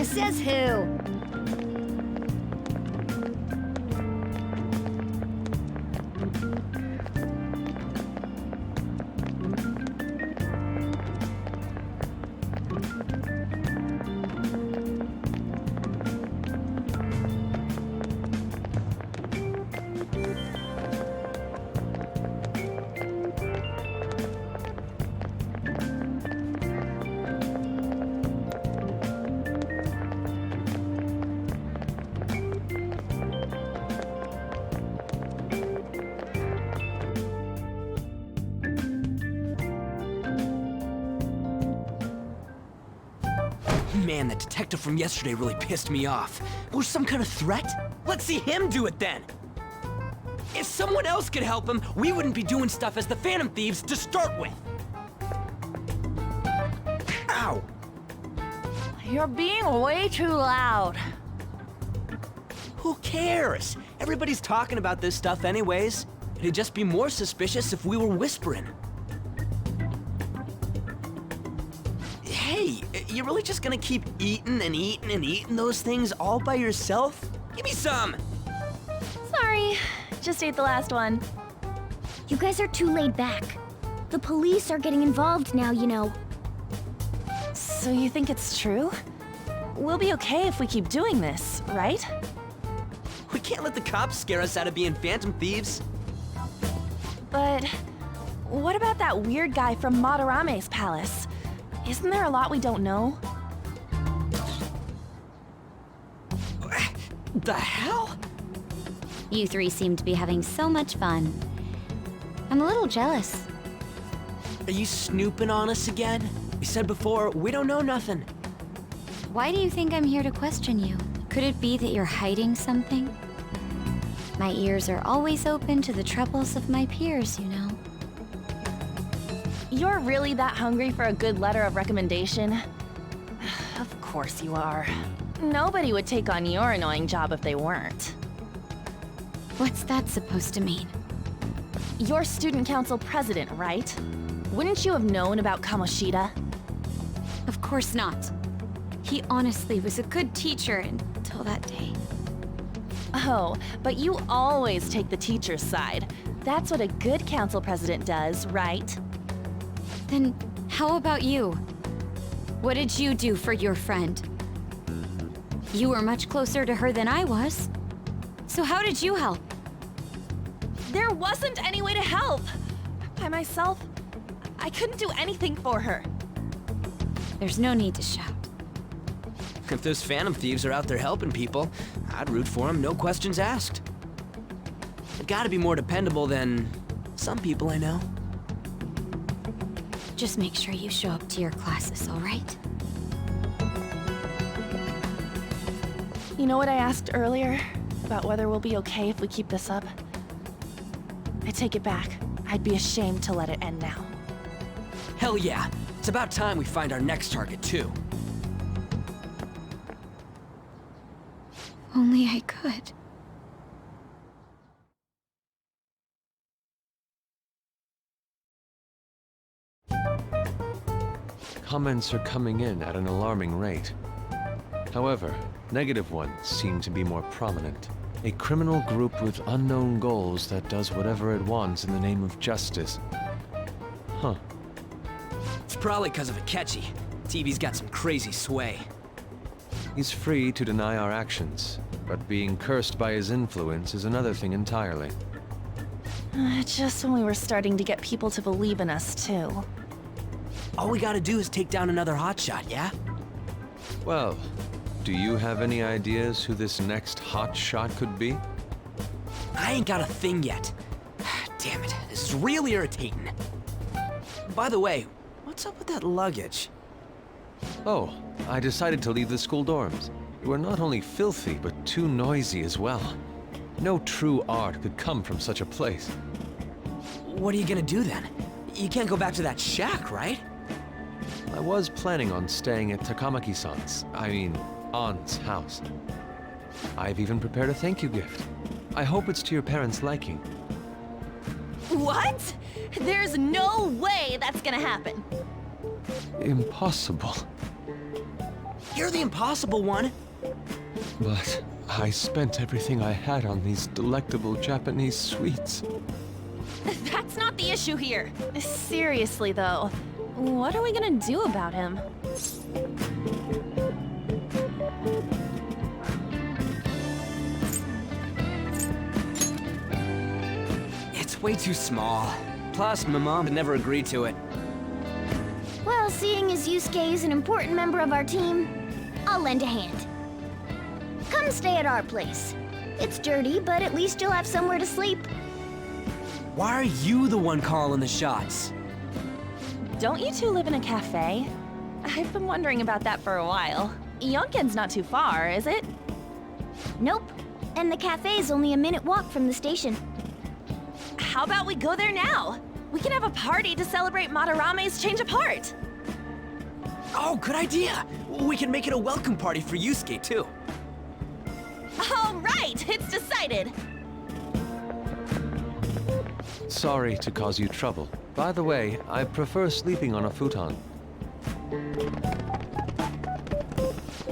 Says who? Man, the detective from yesterday really pissed me off. Was some kind of threat? Let's see him do it then! If someone else could help him, we wouldn't be doing stuff as the Phantom Thieves to start with. Ow! You're being way too loud. Who cares? Everybody's talking about this stuff anyways. It'd just be more suspicious if we were whispering. Hey, you really just gonna keep eating and eating and eating those things all by yourself? Give me some! Sorry, just ate the last one. You guys are too laid back. The police are getting involved now, you know. So you think it's true? We'll be okay if we keep doing this, right? We can't let the cops scare us out of being Phantom Thieves. But what about that weird guy from Madarame's palace? Isn't there a lot we don't know? The hell? You three seem to be having so much fun. I'm a little jealous. Are you snooping on us again? We said before, we don't know nothing. Why do you think I'm here to question you? Could it be that you're hiding something? My ears are always open to the troubles of my peers, you know. You're really that hungry for a good letter of recommendation? Of course you are. Nobody would take on your annoying job if they weren't. What's that supposed to mean? You're student council president, right? Wouldn't you have known about Kamoshida? Of course not. He honestly was a good teacher until that day. Oh, but you always take the teacher's side. That's what a good council president does, right? Then how about you? What did you do for your friend? You were much closer to her than I was. So how did you help? There wasn't any way to help. By myself, I couldn't do anything for her. There's no need to shout. If those Phantom Thieves are out there helping people, I'd root for them, no questions asked. They've gotta be more dependable than some people I know. Just make sure you show up to your classes, all right? You know what I asked earlier? About whether we'll be okay if we keep this up? I take it back. I'd be ashamed to let it end now. Hell yeah! It's about time we find our next target, too. Only I could. Comments are coming in at an alarming rate. However, negative ones seem to be more prominent. A criminal group with unknown goals that does whatever it wants in the name of justice. Huh. It's probably because of Akechi. TV's got some crazy sway. He's free to deny our actions, but being cursed by his influence is another thing entirely. Just when we were starting to get people to believe in us, too. All we gotta do is take down another hotshot, yeah? Well, do you have any ideas who this next hotshot could be? I ain't got a thing yet. Damn it, this is really irritating. By the way, what's up with that luggage? Oh, I decided to leave the school dorms. They were not only filthy, but too noisy as well. No true art could come from such a place. What are you gonna do then? You can't go back to that shack, right? I was planning on staying at Takamaki-san's, aunt's house. I've even prepared a thank you gift. I hope it's to your parents' liking. What? There's no way that's gonna happen. Impossible. You're the impossible one. But I spent everything I had on these delectable Japanese sweets. That's not the issue here. Seriously, though, what are we gonna do about him? It's way too small. Plus, my mom would never agree to it. Well, seeing as Yusuke is an important member of our team, I'll lend a hand. Come stay at our place. It's dirty, but at least you'll have somewhere to sleep. Why are you the one calling the shots? Don't you two live in a cafe? I've been wondering about that for a while. Yonken's not too far, is it? Nope. And the cafe's only a minute walk from the station. How about we go there now? We can have a party to celebrate Madarame's change of heart. Oh, good idea. We can make it a welcome party for Yusuke, too. All right, it's decided. Sorry to cause you trouble. By the way, I prefer sleeping on a futon.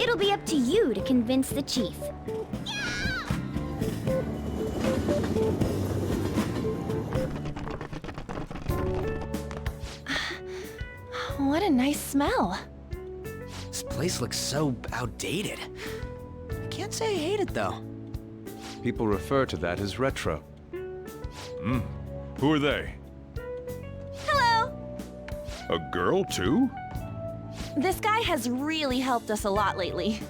It'll be up to you to convince the chief. What a nice smell. This place looks so outdated. I can't say I hate it, though. People refer to that as retro. Who are they? Hello. A girl, too? This guy has really helped us a lot lately.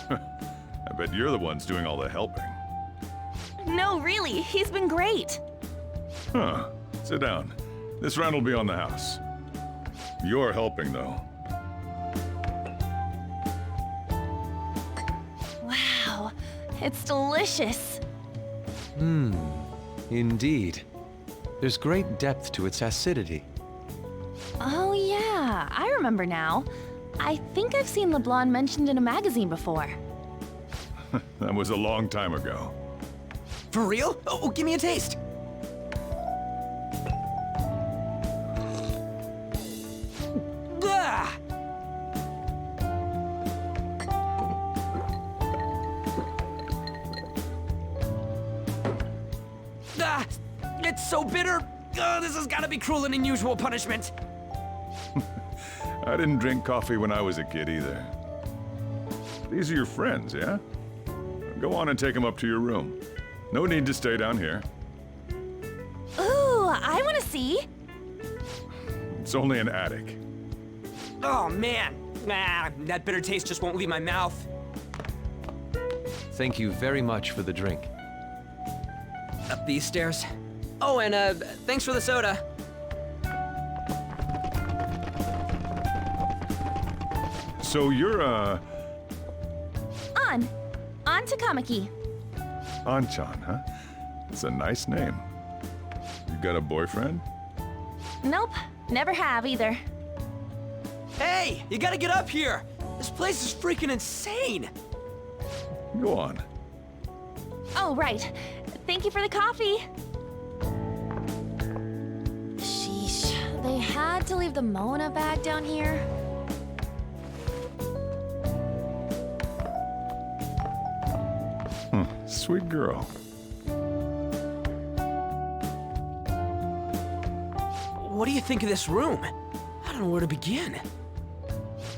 I bet you're the ones doing all the helping. No, really, he's been great. Huh. Sit down. This rent will be on the house. You're helping, though. Wow, it's delicious. Indeed. There's great depth to its acidity. Oh yeah, I remember now. I think I've seen LeBlanc mentioned in a magazine before. That was a long time ago. For real? Oh, give me a taste. Ah! Ah! It's so bitter! This has got to be cruel and unusual punishment. I didn't drink coffee when I was a kid either. These are your friends, yeah? Go on and take them up to your room. No need to stay down here. Ooh, I want to see. It's only an attic. Oh, man. That bitter taste just won't leave my mouth. Thank you very much for the drink. Up these stairs. Oh, and thanks for the soda. So you're, On to Kamiki. Anchan, huh? It's a nice name. You got a boyfriend? Nope, never have either. Hey, you gotta get up here. This place is freaking insane. Go on. Oh, right. Thank you for the coffee. Sheesh, they had to leave the Mona bag down here. Sweet girl. What do you think of this room? I don't know where to begin.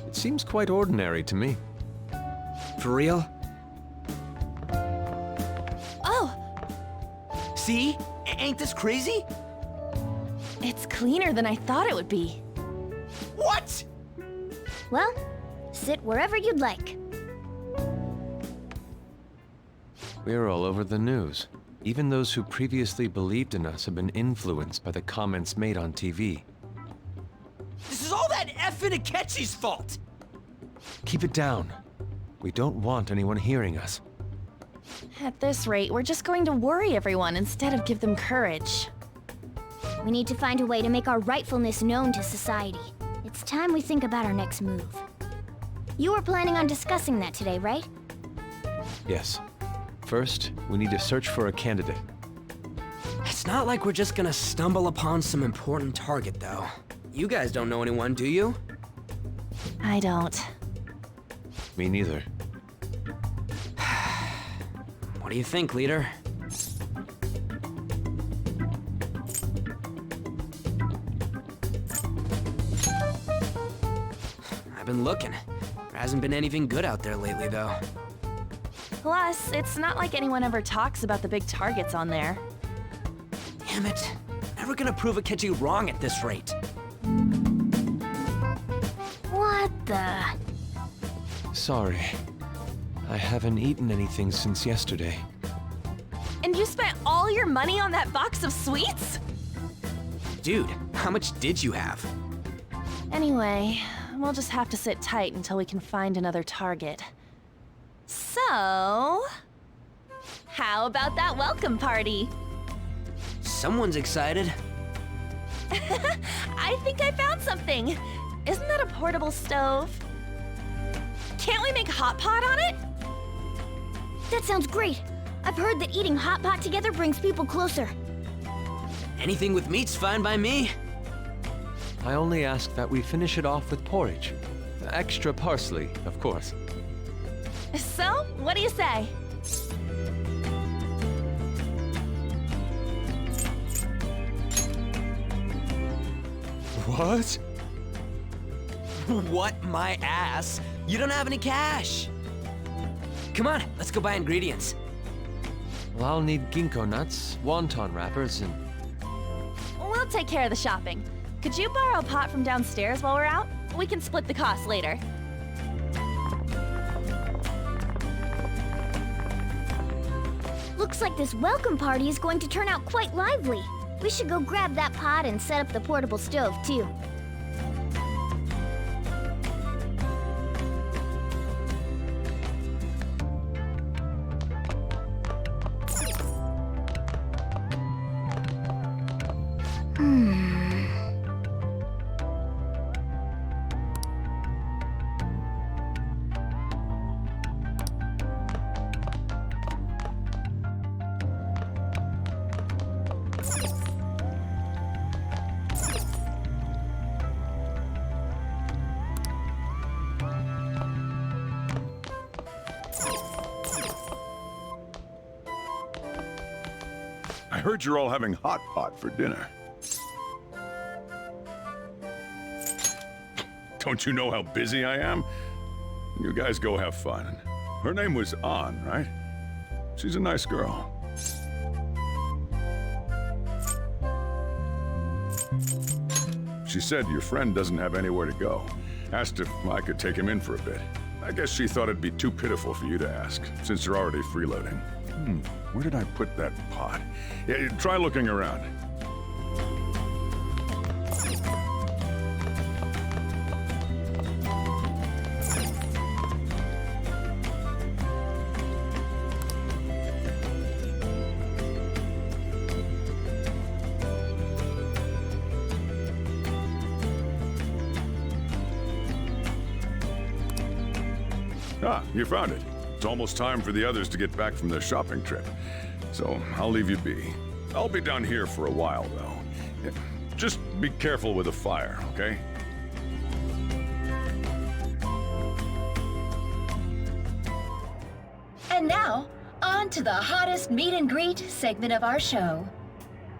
It seems quite ordinary to me. For real? Oh! See? Ain't this crazy? It's cleaner than I thought it would be. What? Well, sit wherever you'd like. We're all over the news. Even those who previously believed in us have been influenced by the comments made on TV. This is all that effing Akechi's fault! Keep it down. We don't want anyone hearing us. At this rate, we're just going to worry everyone instead of give them courage. We need to find a way to make our rightfulness known to society. It's time we think about our next move. You were planning on discussing that today, right? Yes. First, we need to search for a candidate. It's not like we're just gonna stumble upon some important target, though. You guys don't know anyone, do you? I don't. Me neither. What do you think, leader? I've been looking. There hasn't been anything good out there lately, though. Plus, it's not like anyone ever talks about the big targets on there. Damn it. Never gonna prove Akechi wrong at this rate. What the? Sorry. I haven't eaten anything since yesterday. And you spent all your money on that box of sweets? Dude, how much did you have? Anyway, we'll just have to sit tight until we can find another target. So, how about that welcome party? Someone's excited. I think I found something. Isn't that a portable stove? Can't we make hot pot on it? That sounds great. I've heard that eating hot pot together brings people closer. Anything with meat's fine by me. I only ask that we finish it off with porridge. Extra parsley, of course. So, what do you say? What? What my ass? You don't have any cash. Come on, let's go buy ingredients. Well, I'll need ginkgo nuts, wonton wrappers, and... We'll take care of the shopping. Could you borrow a pot from downstairs while we're out? We can split the cost later. Looks like this welcome party is going to turn out quite lively. We should go grab that pot and set up the portable stove, too. I heard you're all having hot pot for dinner. Don't you know how busy I am? You guys go have fun. Her name was An, right? She's a nice girl. She said your friend doesn't have anywhere to go. Asked if I could take him in for a bit. I guess she thought it'd be too pitiful for you to ask, since you're already freeloading. Where did I put that pot? Yeah, try looking around. Ah, you found it. It's almost time for the others to get back from their shopping trip. So I'll leave you be. I'll be down here for a while, though. Yeah, just be careful with the fire, okay? And now, on to the hottest meet and greet segment of our show.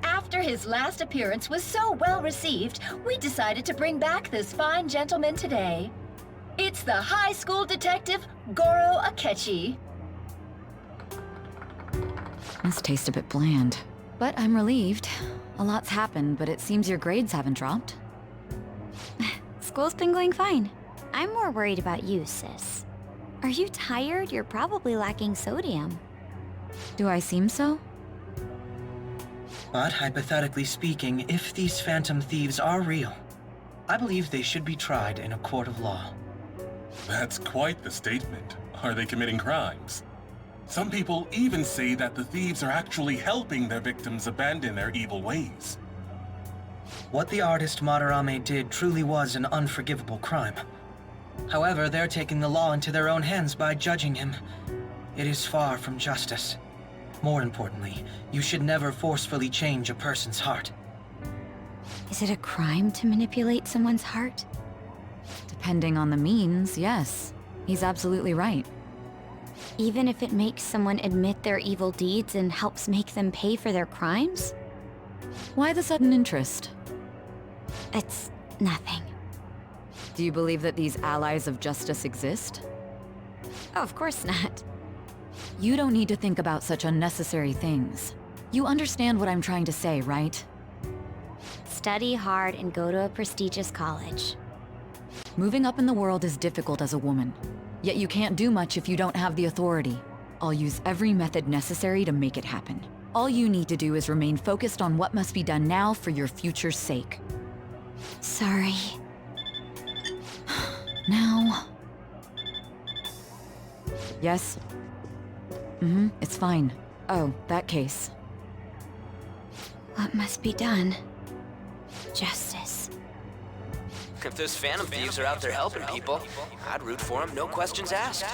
After his last appearance was so well received, we decided to bring back this fine gentleman today. It's the high school detective, Goro Akechi. Must taste a bit bland. But I'm relieved. A lot's happened, but it seems your grades haven't dropped. School's been going fine. I'm more worried about you, sis. Are you tired? You're probably lacking sodium. Do I seem so? But hypothetically speaking, if these phantom thieves are real, I believe they should be tried in a court of law. That's quite the statement. Are they committing crimes? Some people even say that the thieves are actually helping their victims abandon their evil ways. What the artist Madarame did truly was an unforgivable crime. However, they're taking the law into their own hands by judging him. It is far from justice. More importantly, you should never forcefully change a person's heart. Is it a crime to manipulate someone's heart? Depending on the means, yes. He's absolutely right. Even if it makes someone admit their evil deeds and helps make them pay for their crimes? Why the sudden interest? It's nothing. Do you believe that these allies of justice exist? Oh, of course not. You don't need to think about such unnecessary things. You understand what I'm trying to say, right? Study hard and go to a prestigious college. Moving up in the world is difficult as a woman. Yet you can't do much if you don't have the authority. I'll use every method necessary to make it happen. All you need to do is remain focused on what must be done now for your future's sake. Sorry. Now... Yes? It's fine. Oh, that case. What must be done? Justice. If those Phantom Thieves are out there helping people, I'd root for them, no questions asked.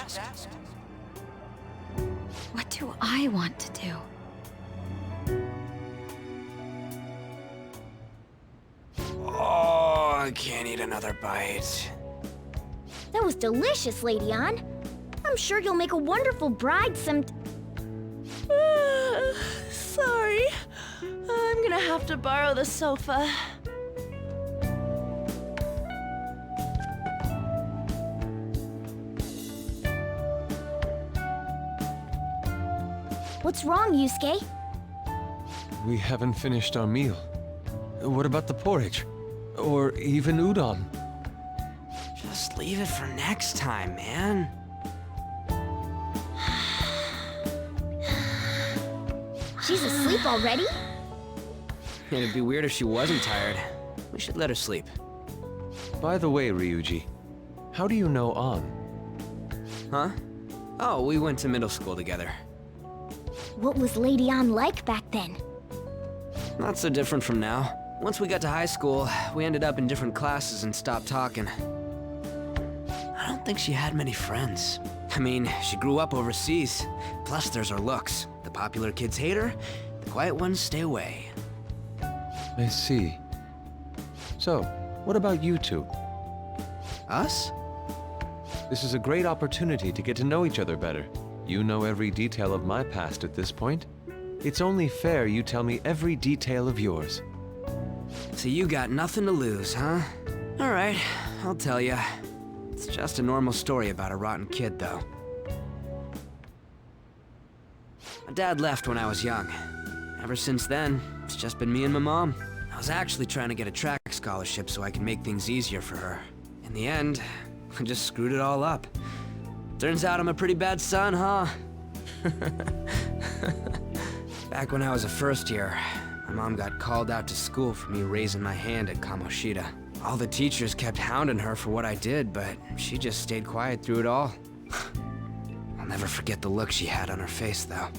What do I want to do? Oh, I can't eat another bite. That was delicious, Lady Ann. I'm sure you'll make a wonderful bride Sorry. I'm gonna have to borrow the sofa. What's wrong, Yusuke? We haven't finished our meal. What about the porridge? Or even udon? Just leave it for next time, man. She's asleep already? It'd be weird if she wasn't tired. We should let her sleep. By the way, Ryuji, how do you know An? Huh? Oh, we went to middle school together. What was Lady Ann like back then? Not so different from now. Once we got to high school, we ended up in different classes and stopped talking. I don't think she had many friends. I mean, she grew up overseas. Plus, there's her looks. The popular kids hate her, the quiet ones stay away. I see. So, what about you two? Us? This is a great opportunity to get to know each other better. You know every detail of my past at this point. It's only fair you tell me every detail of yours. So you got nothing to lose, huh? Alright, I'll tell you. It's just a normal story about a rotten kid, though. My dad left when I was young. Ever since then, it's just been me and my mom. I was actually trying to get a track scholarship so I could make things easier for her. In the end, I just screwed it all up. Turns out I'm a pretty bad son, huh? Back when I was a first year, my mom got called out to school for me raising my hand at Kamoshida. All the teachers kept hounding her for what I did, but she just stayed quiet through it all. I'll never forget the look she had on her face, though.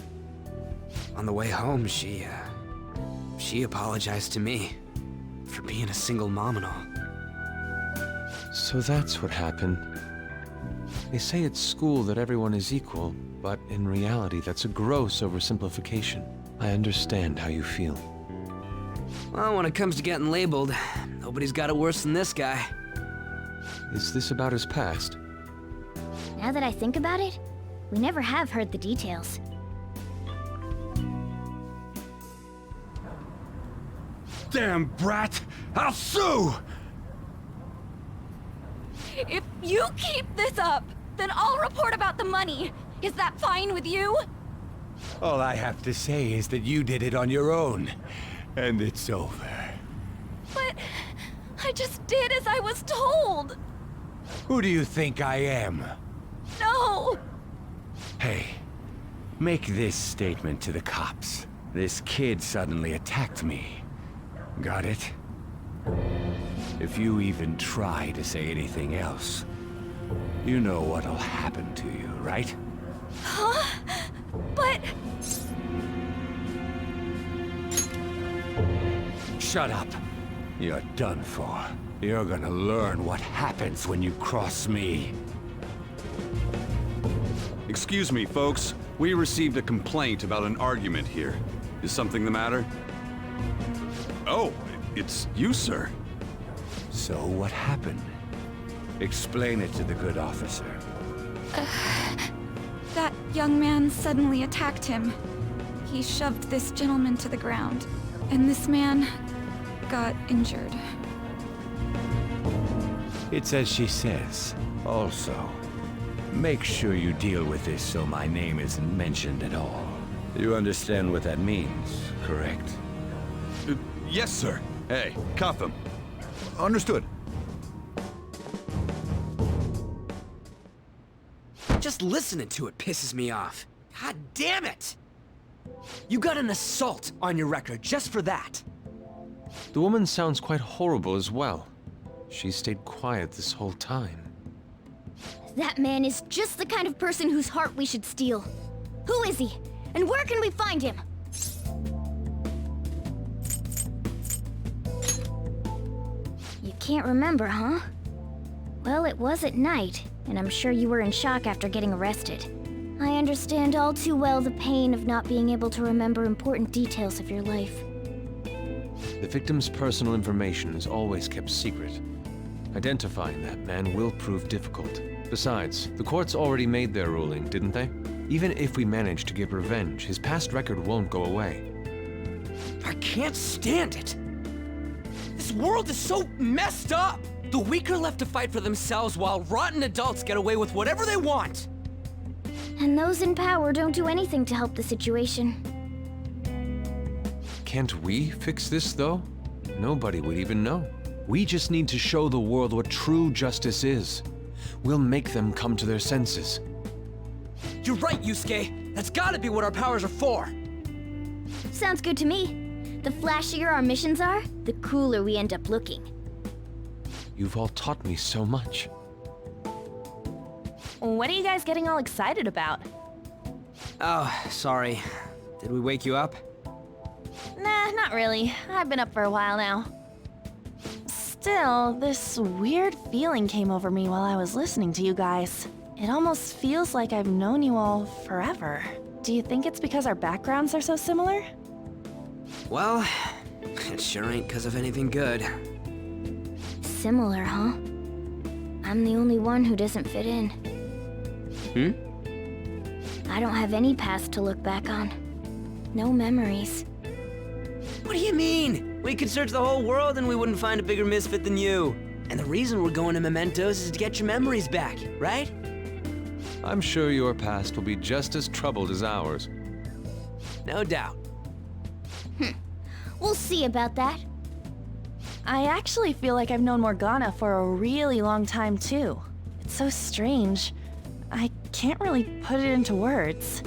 On the way home, she apologized to me for being a single mom and all. So that's what happened. They say at school that everyone is equal, but in reality that's a gross oversimplification. I understand how you feel. Well, when it comes to getting labeled, nobody's got it worse than this guy. Is this about his past? Now that I think about it, we never have heard the details. Damn brat! I'll sue! If you keep this up, then I'll report about the money. Is that fine with you? All I have to say is that you did it on your own, and it's over. But I just did as I was told. Who do you think I am? No! Hey, make this statement to the cops. This kid suddenly attacked me. Got it? If you even try to say anything else, you know what'll happen to you, right? Huh? But... Shut up. You're done for. You're gonna learn what happens when you cross me. Excuse me, folks. We received a complaint about an argument here. Is something the matter? Oh, it's you, sir. So what happened? Explain it to the good officer. That young man suddenly attacked him. He shoved this gentleman to the ground, and this man got injured. It's as she says. Also, make sure you deal with this so my name isn't mentioned at all. You understand what that means, correct? Yes, sir. Hey, cuff him. Understood. Just listening to it pisses me off. God damn it! You got an assault on your record just for that. The woman sounds quite horrible as well. She stayed quiet this whole time. That man is just the kind of person whose heart we should steal. Who is he? And where can we find him? You can't remember, huh? Well, it was at night, and I'm sure you were in shock after getting arrested. I understand all too well the pain of not being able to remember important details of your life. The victim's personal information is always kept secret. Identifying that man will prove difficult. Besides, the courts already made their ruling, didn't they? Even if we manage to get revenge, his past record won't go away. I can't stand it. This world is so messed up. The weak are left to fight for themselves while rotten adults get away with whatever they want. And those in power don't do anything to help the situation. Can't we fix this, though? Nobody would even know. We just need to show the world what true justice is. We'll make them come to their senses. You're right, Yusuke. That's gotta be what our powers are for. Sounds good to me. The flashier our missions are, the cooler we end up looking. You've all taught me so much. What are you guys getting all excited about? Oh, sorry. Did we wake you up? Nah, not really. I've been up for a while now. Still, this weird feeling came over me while I was listening to you guys. It almost feels like I've known you all forever. Do you think it's because our backgrounds are so similar? Well, it sure ain't because of anything good. Similar, huh? I'm the only one who doesn't fit in. I don't have any past to look back on. No memories. What do you mean? We could search the whole world and we wouldn't find a bigger misfit than you. And the reason we're going to Mementos is to get your memories back, right? I'm sure your past will be just as troubled as ours. No doubt. We'll see about that. I actually feel like I've known Morgana for a really long time, too. It's so strange. I can't really put it into words.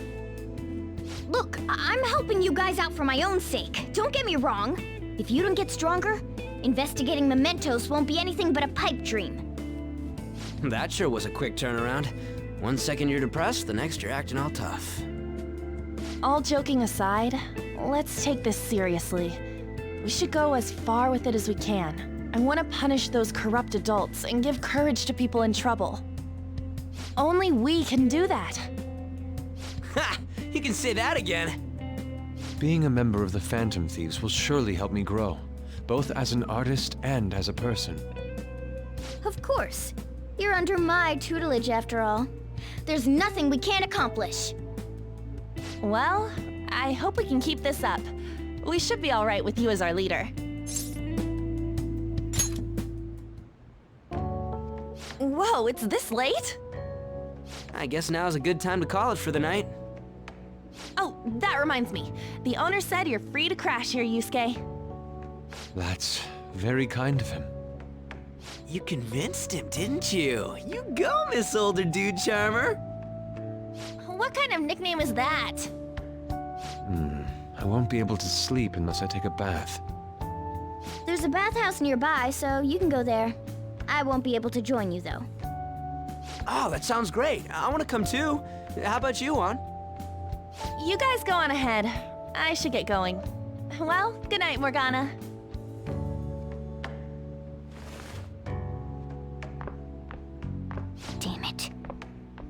Look, I'm helping you guys out for my own sake. Don't get me wrong. If you don't get stronger, investigating mementos won't be anything but a pipe dream. That sure was a quick turnaround. 1 second you're depressed, the next you're acting all tough. All joking aside, let's take this seriously. We should go as far with it as we can. I want to punish those corrupt adults and give courage to people in trouble. Only we can do that. Ha! You can say that again. Being a member of the Phantom Thieves will surely help me grow, both as an artist and as a person. Of course. You're under my tutelage after all. There's nothing we can't accomplish. Well, I hope we can keep this up. We should be all right with you as our leader. Whoa, it's this late? I guess now's a good time to call it for the night. Oh, that reminds me. The owner said you're free to crash here, Yusuke. That's very kind of him. You convinced him, didn't you? You go, Miss Older Dude Charmer. What kind of nickname is that? I won't be able to sleep unless I take a bath. There's a bathhouse nearby, so you can go there. I won't be able to join you, though. Oh, that sounds great. I want to come too. How about you, Juan? You guys go on ahead. I should get going. Well, good night, Morgana. Damn it.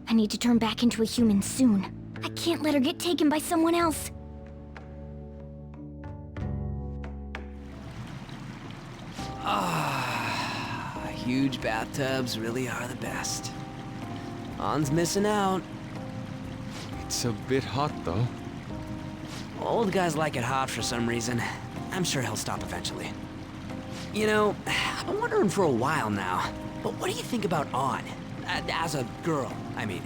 I need to turn back into a human soon. I can't let her get taken by someone else. Huge bathtubs really are the best. On's missing out. It's a bit hot, though. Old guys like it hot for some reason. I'm sure he'll stop eventually. You know, I've been wondering for a while now, but what do you think about On? As a girl, I mean.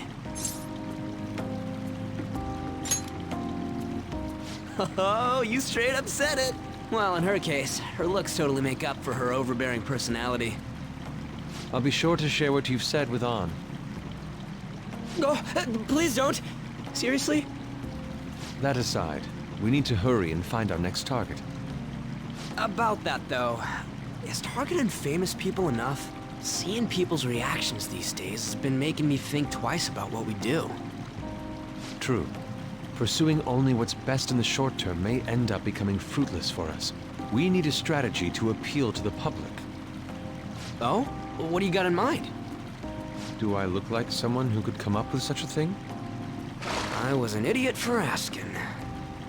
Oh, you straight up said it. Well, in her case, her looks totally make up for her overbearing personality. I'll be sure to share what you've said with On. Oh, please don't. Seriously? That aside, we need to hurry and find our next target. About that, though, is targeting famous people enough? Seeing people's reactions these days has been making me think twice about what we do. True. Pursuing only what's best in the short term may end up becoming fruitless for us. We need a strategy to appeal to the public. Oh? What do you got in mind? Do I look like someone who could come up with such a thing? I was an idiot for asking.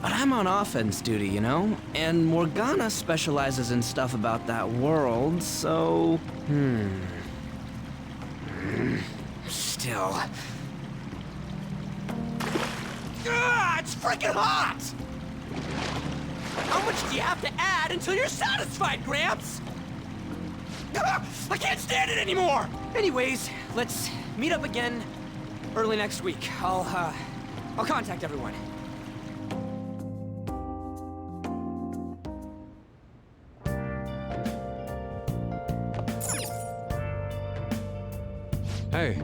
But I'm on offense duty, you know? And Morgana specializes in stuff about that world, so... Still... it's freaking hot! How much do you have to add until you're satisfied, Gramps? I can't stand it anymore! Anyways, let's meet up again early next week. I'll contact everyone. Hey.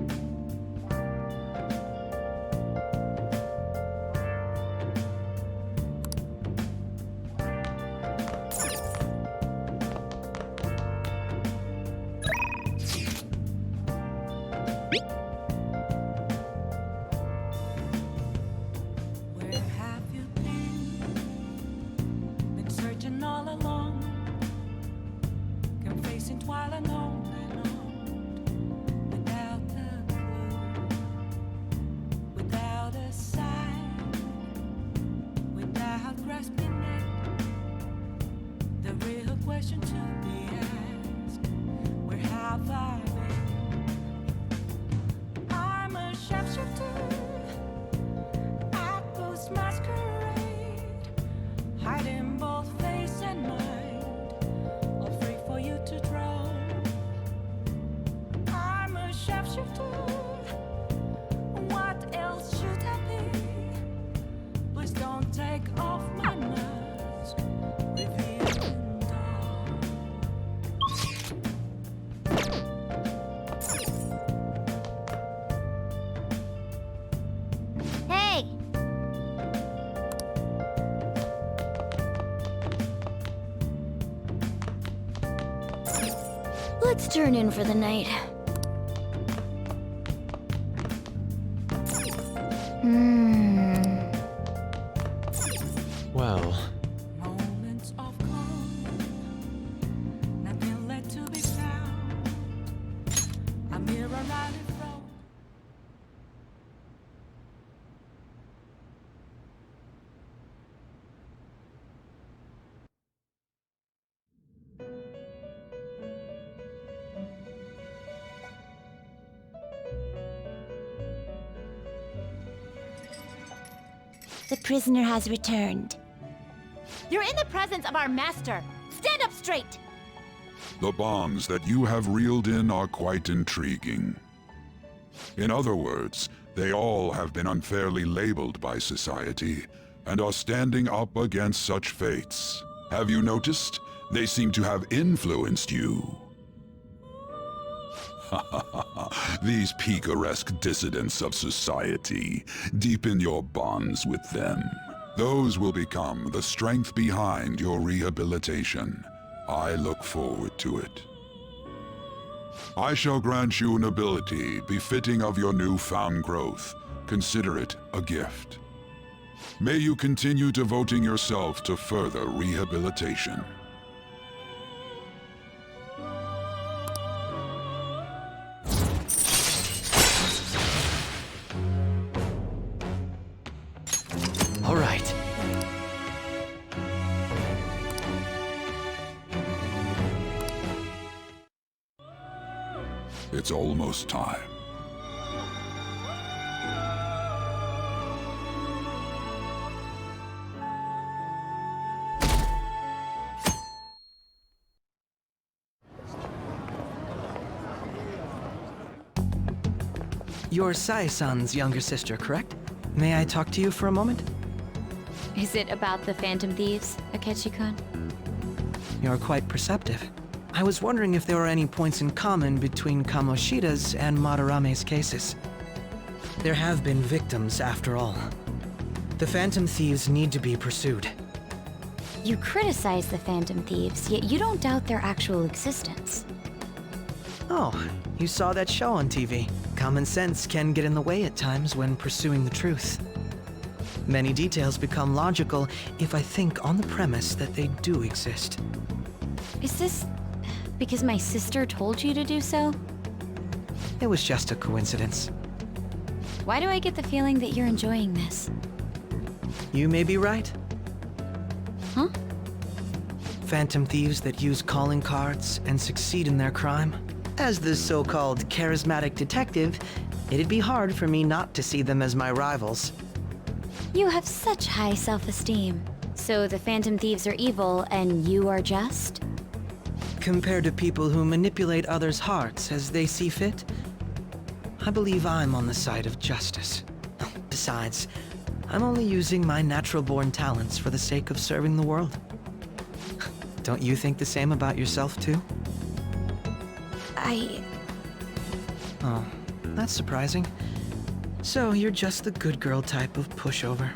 Where have you been? Been searching all along, confessing while alone and on, without a clue, without a sign, without grasping it. The real question to be asked: where have I been? I'm a sharpshooter. Masquerade, hiding both face and mind, all free for you to draw. I'm a sharpshooter. What else should I be? Please don't take off my mask, revealing dawn. Hey! Let's turn in for the night. Well... Moments of calm, nothing left to be found. A mirror right in front. The prisoner has returned. You're in the presence of our master. Stand up straight! The bonds that you have reeled in are quite intriguing. In other words, they all have been unfairly labeled by society, and are standing up against such fates. Have you noticed? They seem to have influenced you. These picaresque dissidents of society, deepen your bonds with them. Those will become the strength behind your rehabilitation. I look forward to it. I shall grant you an ability befitting of your newfound growth. Consider it a gift. May you continue devoting yourself to further rehabilitation. All right. It's almost time. You're Sai-san's younger sister, correct? May I talk to you for a moment? Is it about the Phantom Thieves, Akechi-kun? You're quite perceptive. I was wondering if there were any points in common between Kamoshida's and Madarame's cases. There have been victims, after all. The Phantom Thieves need to be pursued. You criticize the Phantom Thieves, yet you don't doubt their actual existence. Oh, you saw that show on TV. Common sense can get in the way at times when pursuing the truth. Many details become logical if I think on the premise that they do exist. Is this because my sister told you to do so? It was just a coincidence. Why do I get the feeling that you're enjoying this? You may be right. Huh? Phantom thieves that use calling cards and succeed in their crime. As the so-called charismatic detective, it'd be hard for me not to see them as my rivals. You have such high self-esteem. So the Phantom Thieves are evil and you are just? Compared to people who manipulate others' hearts as they see fit, I believe I'm on the side of justice. Besides, I'm only using my natural-born talents for the sake of serving the world. Don't you think the same about yourself, too? Oh, that's surprising. So you're just the good girl type of pushover.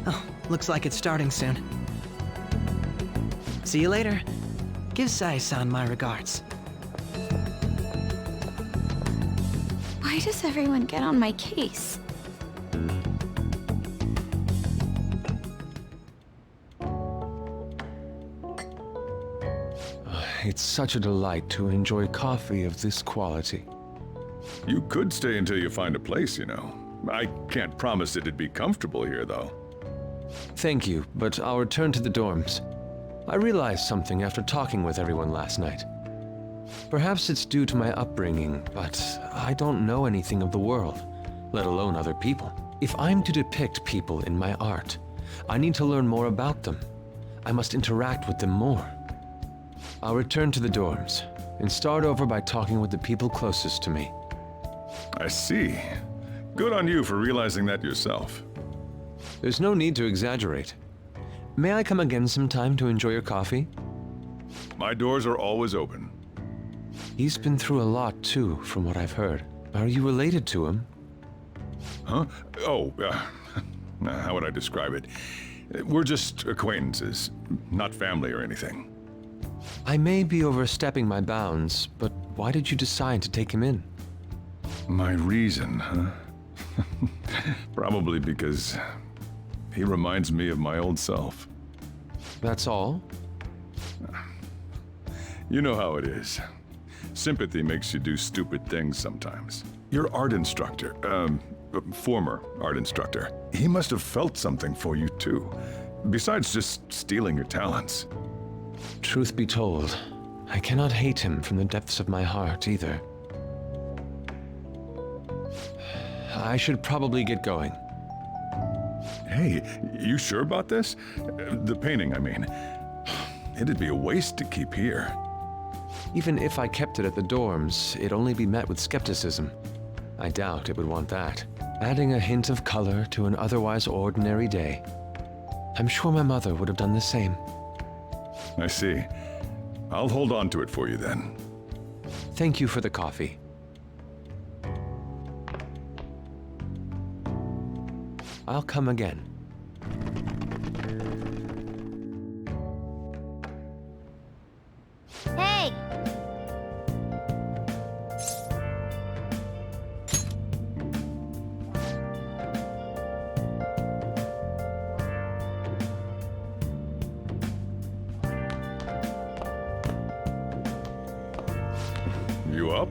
Oh, looks like it's starting soon. See you later. Give Sai-san my regards. Why does everyone get on my case? It's such a delight to enjoy coffee of this quality. You could stay until you find a place, you know. I can't promise it'd be comfortable here, though. Thank you, but I'll return to the dorms. I realized something after talking with everyone last night. Perhaps it's due to my upbringing, but I don't know anything of the world, let alone other people. If I'm to depict people in my art, I need to learn more about them. I must interact with them more. I'll return to the dorms and start over by talking with the people closest to me. I see. Good on you for realizing that yourself. There's no need to exaggerate. May I come again sometime to enjoy your coffee? My doors are always open. He's been through a lot, too, from what I've heard. Are you related to him? Huh? Oh, how would I describe it? We're just acquaintances, not family or anything. I may be overstepping my bounds, but why did you decide to take him in? My reason, huh? Probably because he reminds me of my old self. That's all? You know how it is. Sympathy makes you do stupid things sometimes. Your art instructor, former art instructor, he must have felt something for you too, besides just stealing your talents. Truth be told, I cannot hate him from the depths of my heart either. I should probably get going. Hey, you sure about this? The painting, I mean. It'd be a waste to keep here. Even if I kept it at the dorms, it'd only be met with skepticism. I doubt it would want that. Adding a hint of color to an otherwise ordinary day. I'm sure my mother would have done the same. I see. I'll hold on to it for you then. Thank you for the coffee. I'll come again. Hey! You up?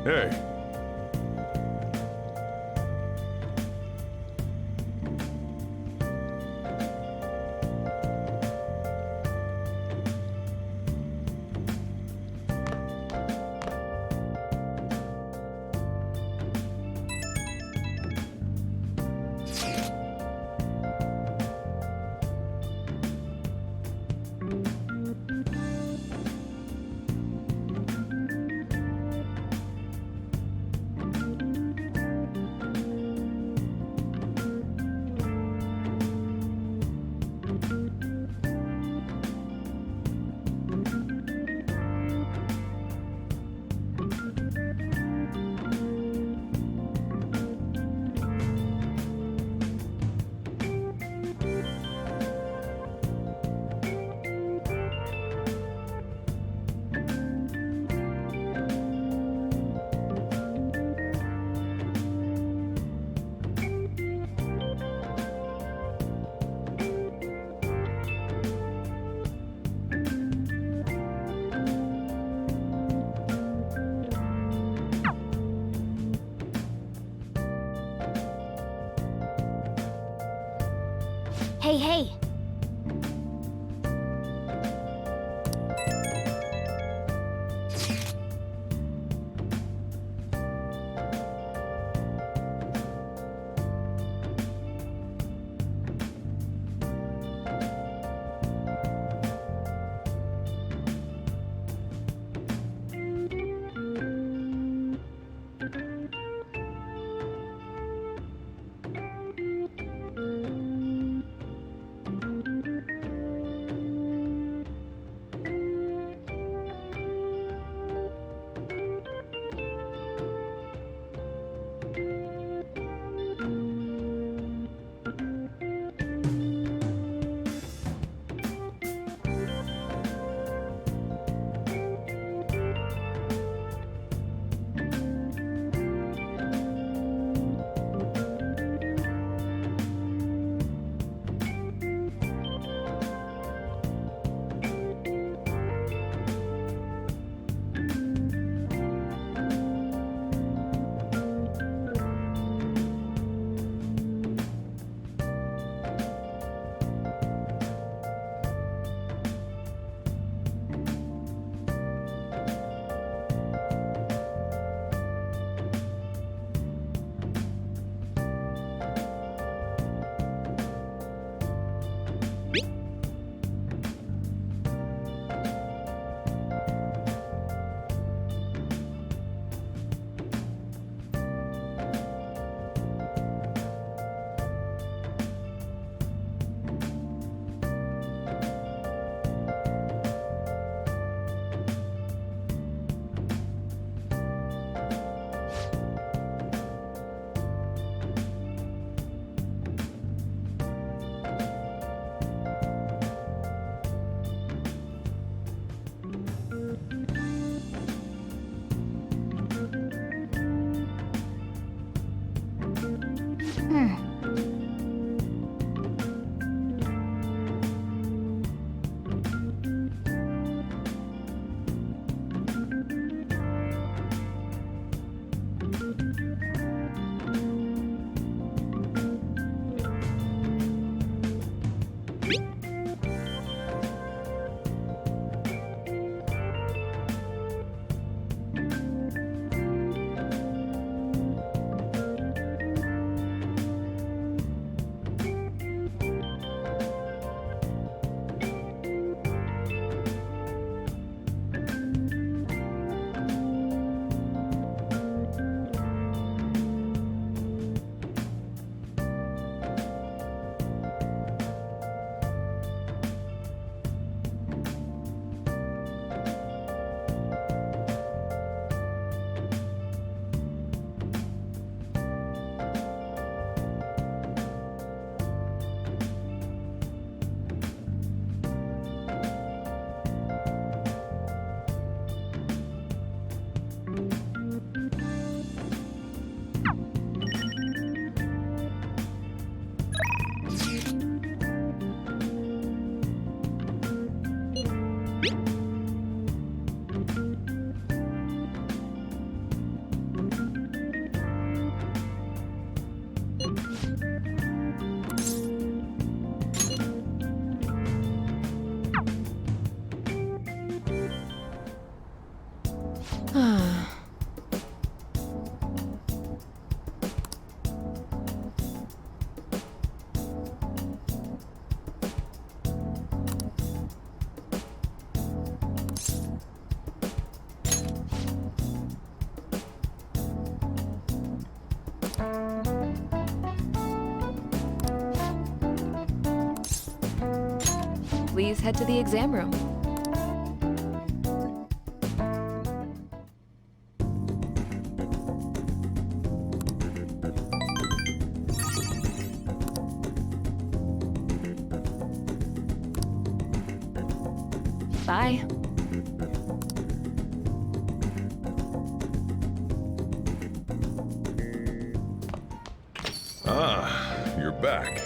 Hey. Hey, hey! always, head to the exam room. Bye. Ah, you're back.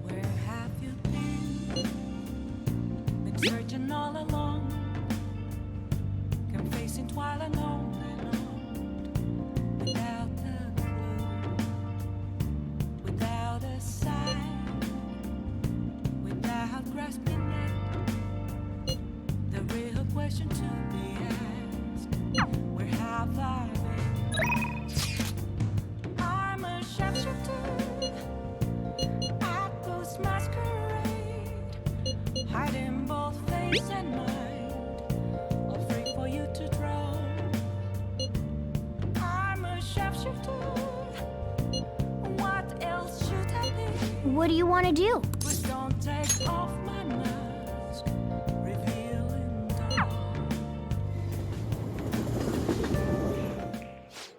Where have you been? Been searching all along, confessing while alone without a clue, without a sign, without grasping it. The real question to be asked: where have I been? I'm a sharpshooter at Post Masquerade, hiding both face and mind, all free for you to draw. I'm a sharpshooter. What else should I be? What do you want to do? But don't take off my mask, revealing dawn.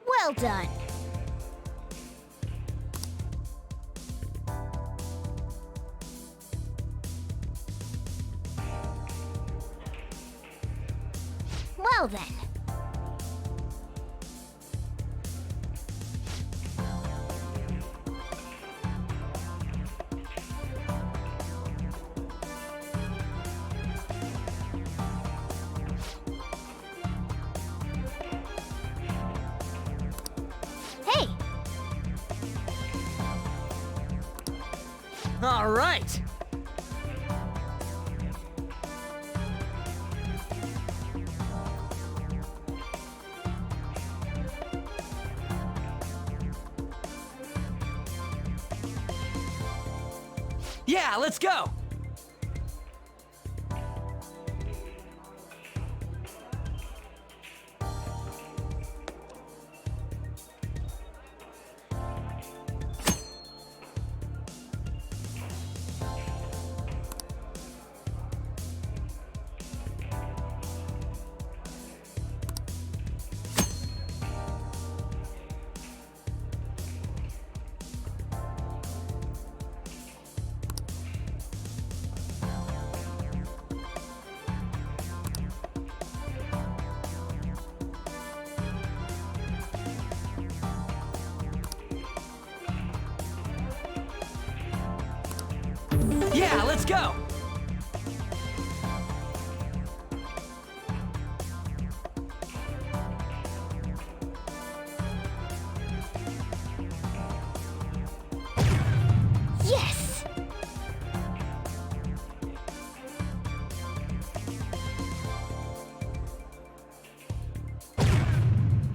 Well done. Well then. Hey! All right. Yeah, let's go. Yeah, let's go. Yes!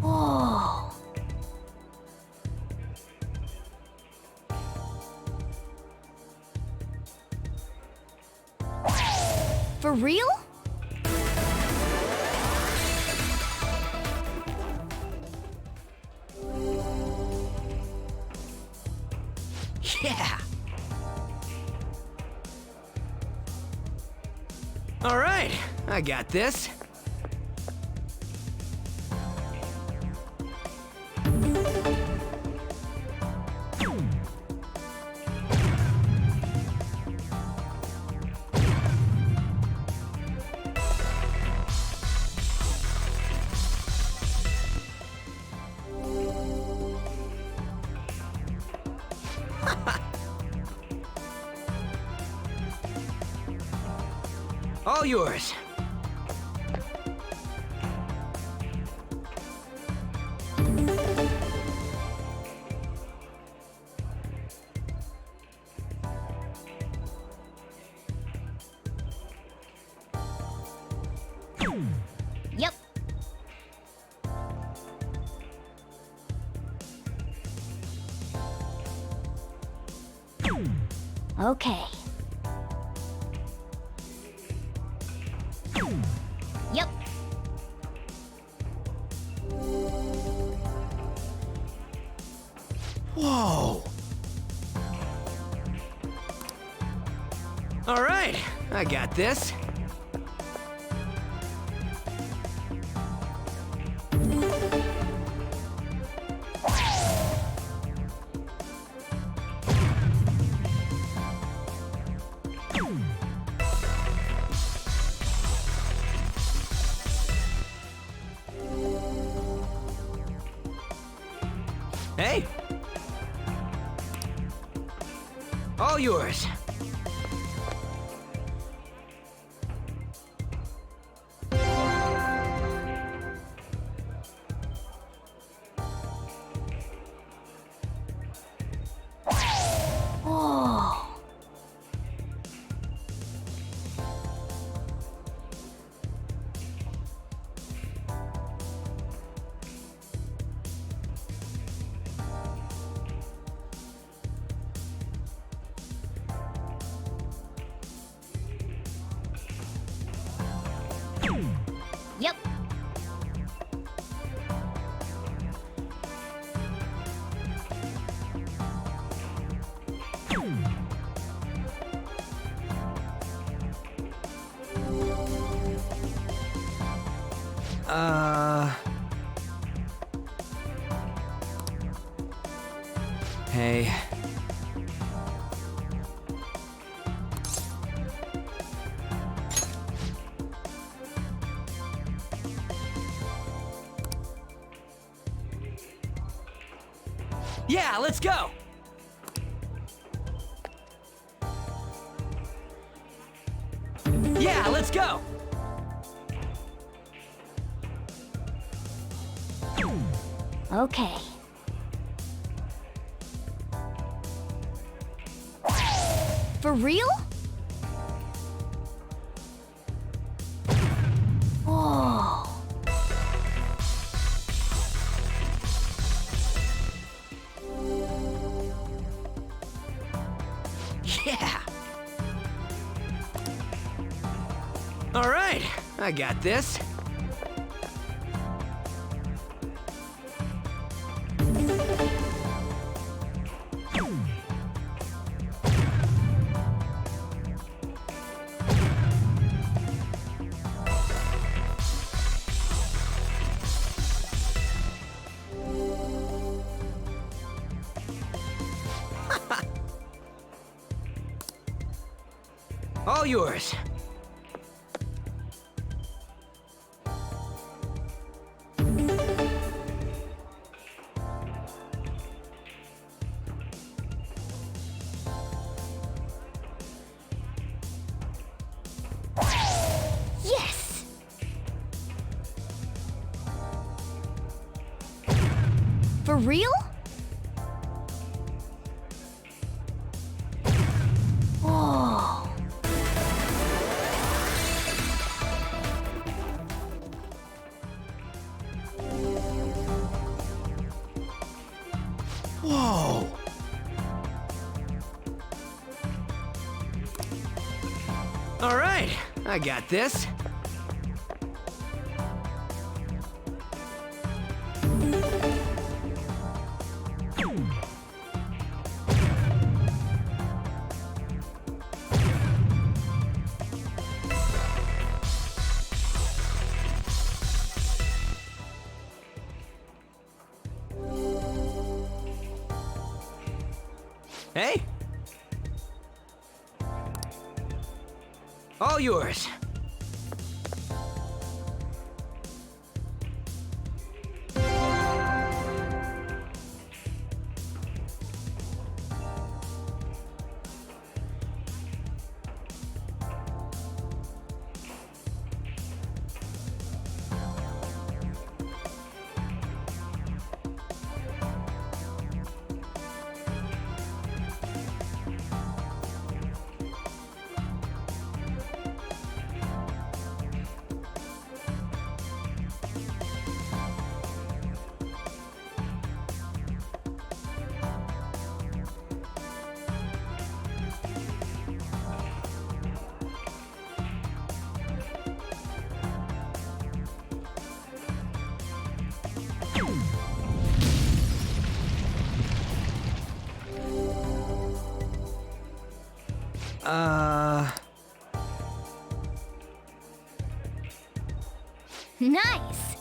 Oh. For real? Yeah. All right, I got this. All yours. Yep. Okay. Yep. Whoa! All right, I got this. Hey! All yours. Whoa. Yep. Hey. Yeah, let's go! Yeah, let's go! Okay. For real? Whoa. Yeah! All right, I got this. All yours. Yes! For real? Whoa. Whoa! All right, I got this. Hey! All yours. Nice!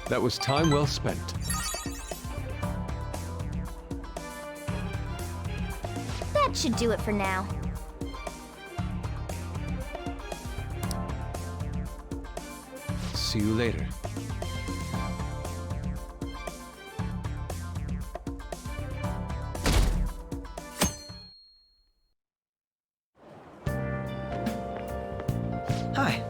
That was time well spent. That should do it for now. See you later. Hi.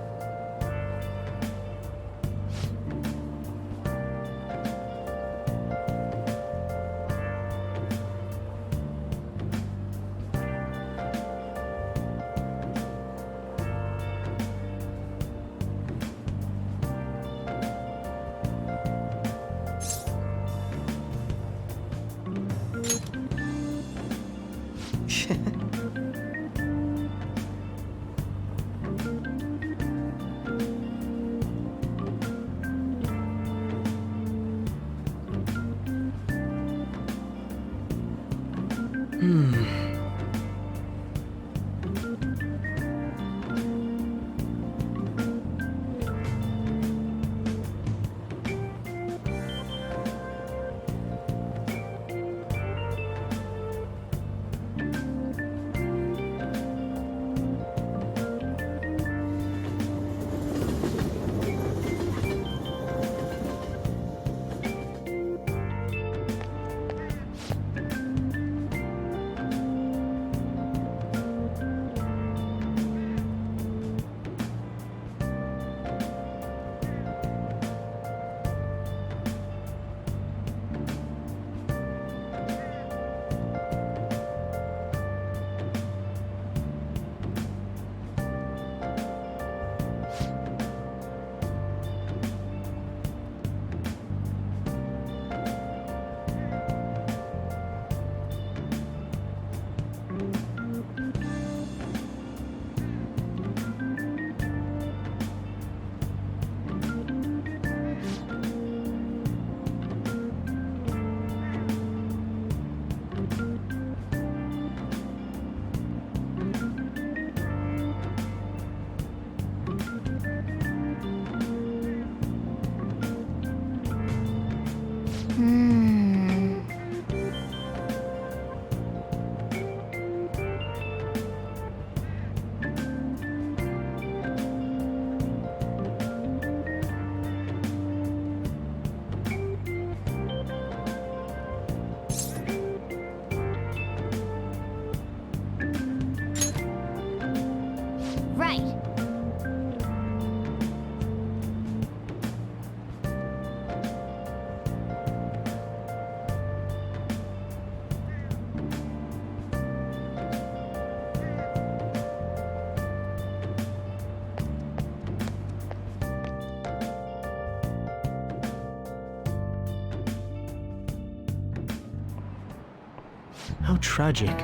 Right. How tragic.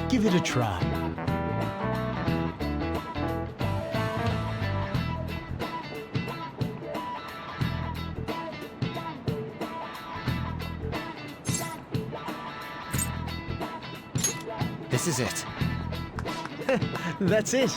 Give it a try. This is it. That's it.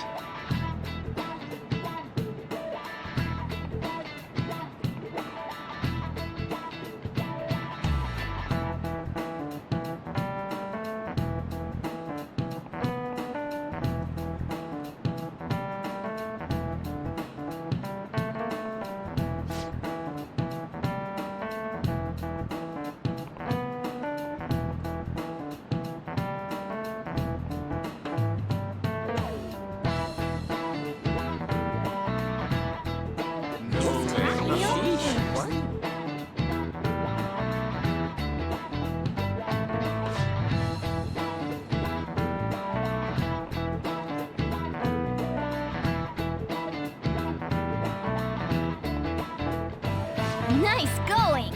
Nice going!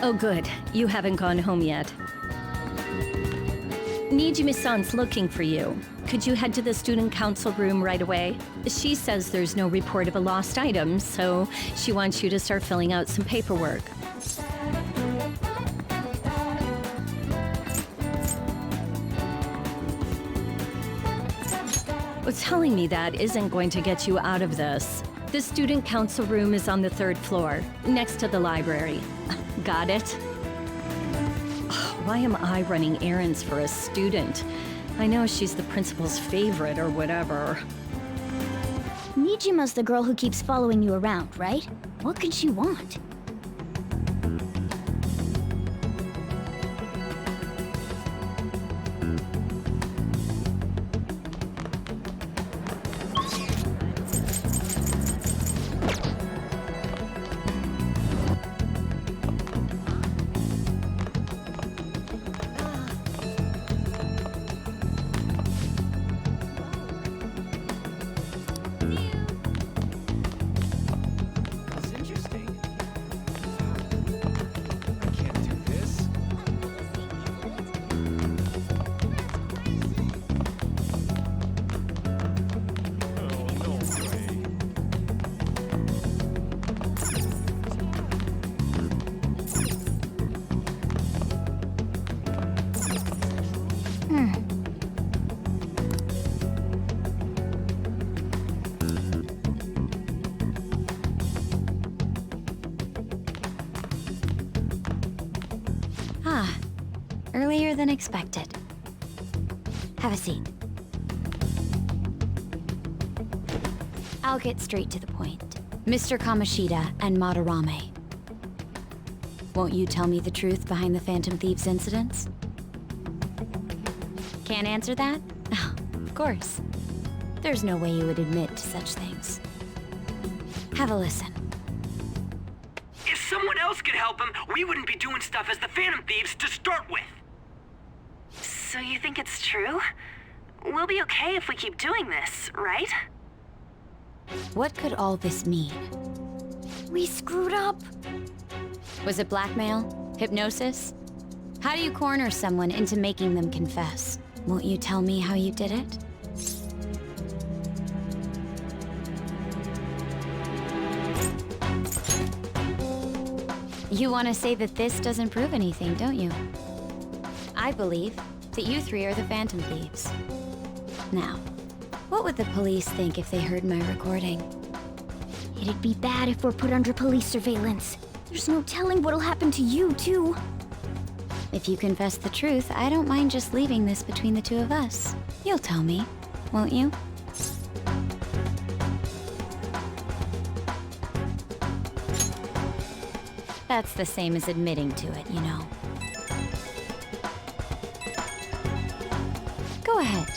Oh, good. You haven't gone home yet. Nijimi-san's looking for you. Could you head to the student council room right away? She says there's no report of a lost item, so she wants you to start filling out some paperwork. Well, telling me that isn't going to get you out of this. The student council room is on the 3rd floor, next to the library. Got it? Why am I running errands for a student? I know she's the principal's favorite or whatever. Nijima's the girl who keeps following you around, right? What could she want? Earlier than expected. Have a seat. I'll get straight to the point. Mr. Kamoshida and Madarame. Won't you tell me the truth behind the Phantom Thieves incidents? Can't answer that? Oh, of course. There's no way you would admit to such things. Have a listen. If someone else could help him, we wouldn't be doing stuff as the Phantom Thieves to start with. So you think it's true? We'll be okay if we keep doing this, right? What could all this mean? We screwed up. Was it blackmail? Hypnosis? How do you corner someone into making them confess? Won't you tell me how you did it? You want to say that this doesn't prove anything, don't you? I believe that you three are the Phantom Thieves. Now, what would the police think if they heard my recording? It'd be bad if we're put under police surveillance. There's no telling what'll happen to you, too. If you confess the truth, I don't mind just leaving this between the two of us. You'll tell me, won't you? That's the same as admitting to it, you know. Go ahead.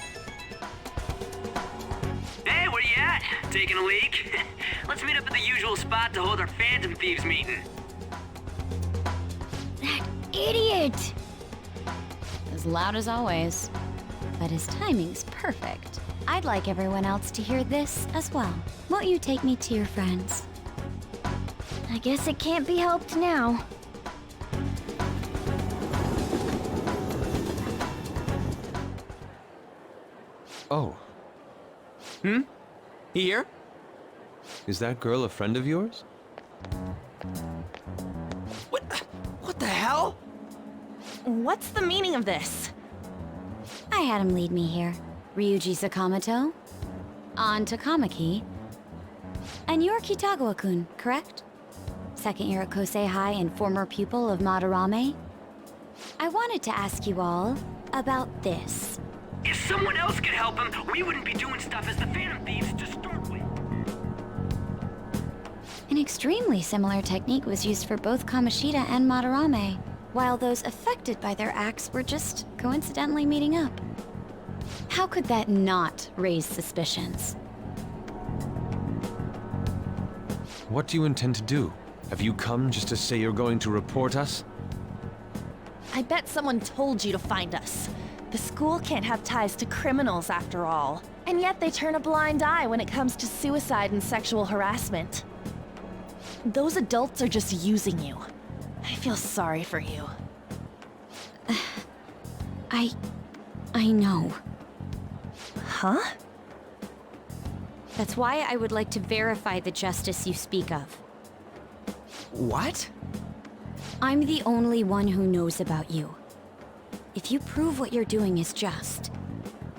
Hey, where you at? Taking a leak? Let's meet up at the usual spot to hold our Phantom Thieves meeting. That idiot! As loud as always. But his timing's perfect. I'd like everyone else to hear this as well. Won't you take me to your friends? I guess it can't be helped now. Oh. Here? Is that girl a friend of yours? What the hell? What's the meaning of this? I had him lead me here. Ryuji Sakamoto, on to Kamaki, and you're Kitagawa-kun, correct? Second year at Kosei High and former pupil of Madarame? I wanted to ask you all about this. If someone else could help him, we wouldn't be doing stuff as the Phantom Thieves to start with. An extremely similar technique was used for both Kamoshida and Madarame, while those affected by their acts were just coincidentally meeting up. How could that not raise suspicions? What do you intend to do? Have you come just to say you're going to report us? I bet someone told you to find us. The school can't have ties to criminals after all. And yet they turn a blind eye when it comes to suicide and sexual harassment. Those adults are just using you. I feel sorry for you. I know. Huh? That's why I would like to verify the justice you speak of. What? I'm the only one who knows about you. If you prove what you're doing is just,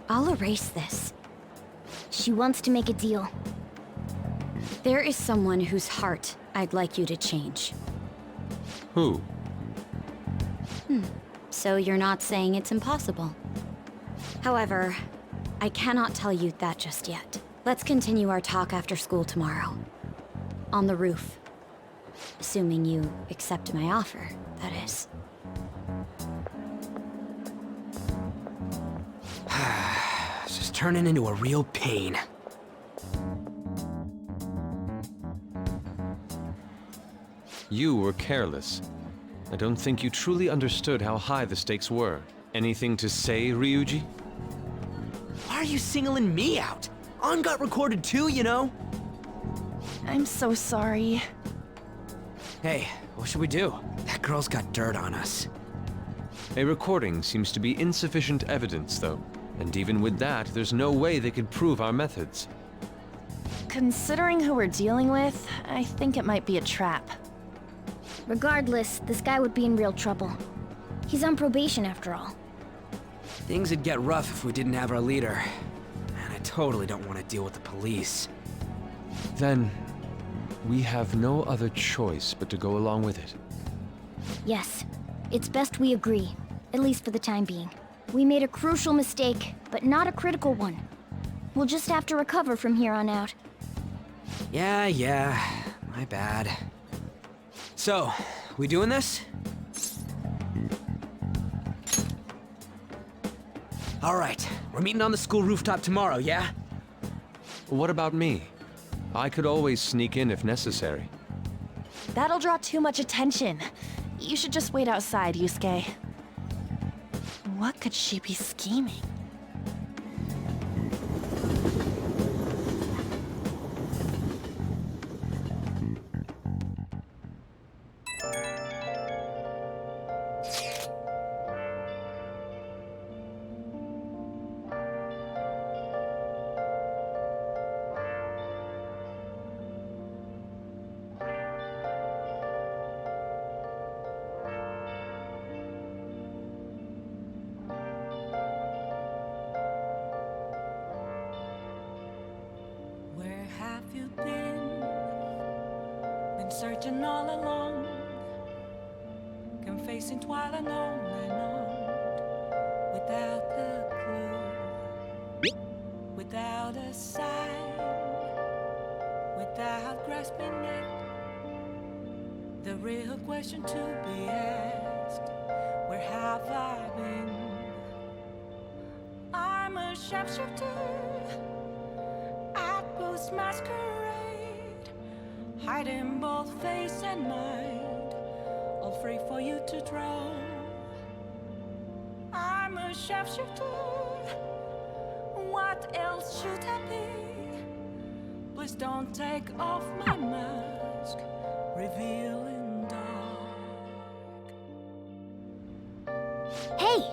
I'll erase this. She wants to make a deal. There is someone whose heart I'd like you to change. Who? So you're not saying it's impossible. However, I cannot tell you that just yet. Let's continue our talk after school tomorrow. On the roof. Assuming you accept my offer, that is. It's just turning into a real pain. You were careless. I don't think you truly understood how high the stakes were. Anything to say, Ryuji? Why are you singling me out? On got recorded too, you know? I'm so sorry. Hey, what should we do? That girl's got dirt on us. A recording seems to be insufficient evidence, though. And even with that, there's no way they could prove our methods. Considering who we're dealing with, I think it might be a trap. Regardless, this guy would be in real trouble. He's on probation after all. Things would get rough if we didn't have our leader. And I totally don't want to deal with the police. Then, we have no other choice but to go along with it. Yes, it's best we agree, at least for the time being. We made a crucial mistake, but not a critical one. We'll just have to recover from here on out. Yeah, my bad. So, we doing this? All right, we're meeting on the school rooftop tomorrow, yeah? What about me? I could always sneak in if necessary. That'll draw too much attention. You should just wait outside, Yusuke. What could she be scheming? Where have you been? Been searching all along, confessing twilight on and on, without the clue, without a sign, without grasping it. The real question to be asked: where have I been? I'm a sharpshooter at Post Masquerade, hiding both face and mind, all free for you to draw. I'm a sharpshooter, what else should I be? Please don't take off my mask, revealing dark. Hey!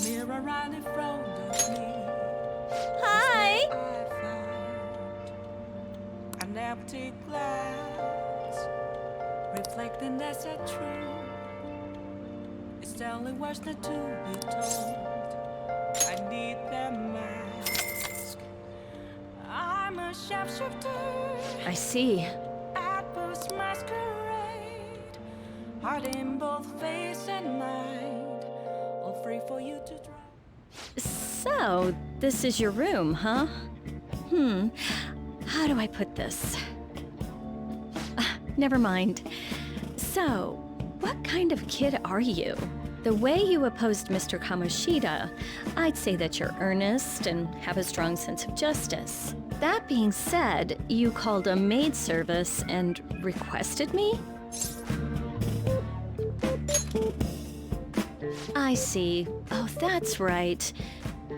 mirror right in front of me. Hi! I found an empty glass, reflecting that's a truth. It's telling words not to be told. I need that mask. I'm a shapeshifter. I see. At first masquerade, heart in both face and mind, all free for you to try. So, this is your room, huh? How do I put this? Never mind. So, what kind of kid are you? The way you opposed Mr. Kamoshida, I'd say that you're earnest and have a strong sense of justice. That being said, you called a maid service and requested me? I see. Oh, that's right.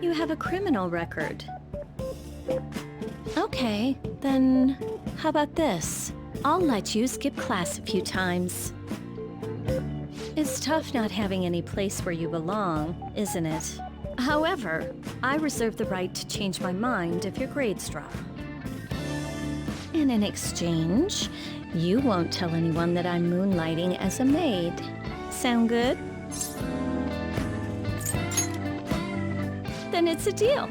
You have a criminal record. Okay, then how about this? I'll let you skip class a few times. It's tough not having any place where you belong, isn't it? However, I reserve the right to change my mind if your grades drop. And in exchange, you won't tell anyone that I'm moonlighting as a maid. Sound good? Then it's a deal.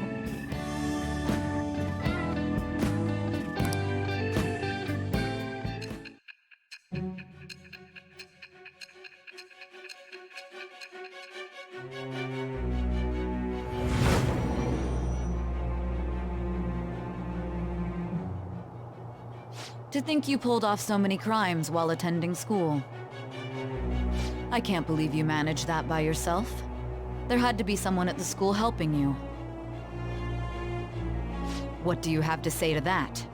To think you pulled off so many crimes while attending school. I can't believe you managed that by yourself. There had to be someone at the school helping you. What do you have to say to that?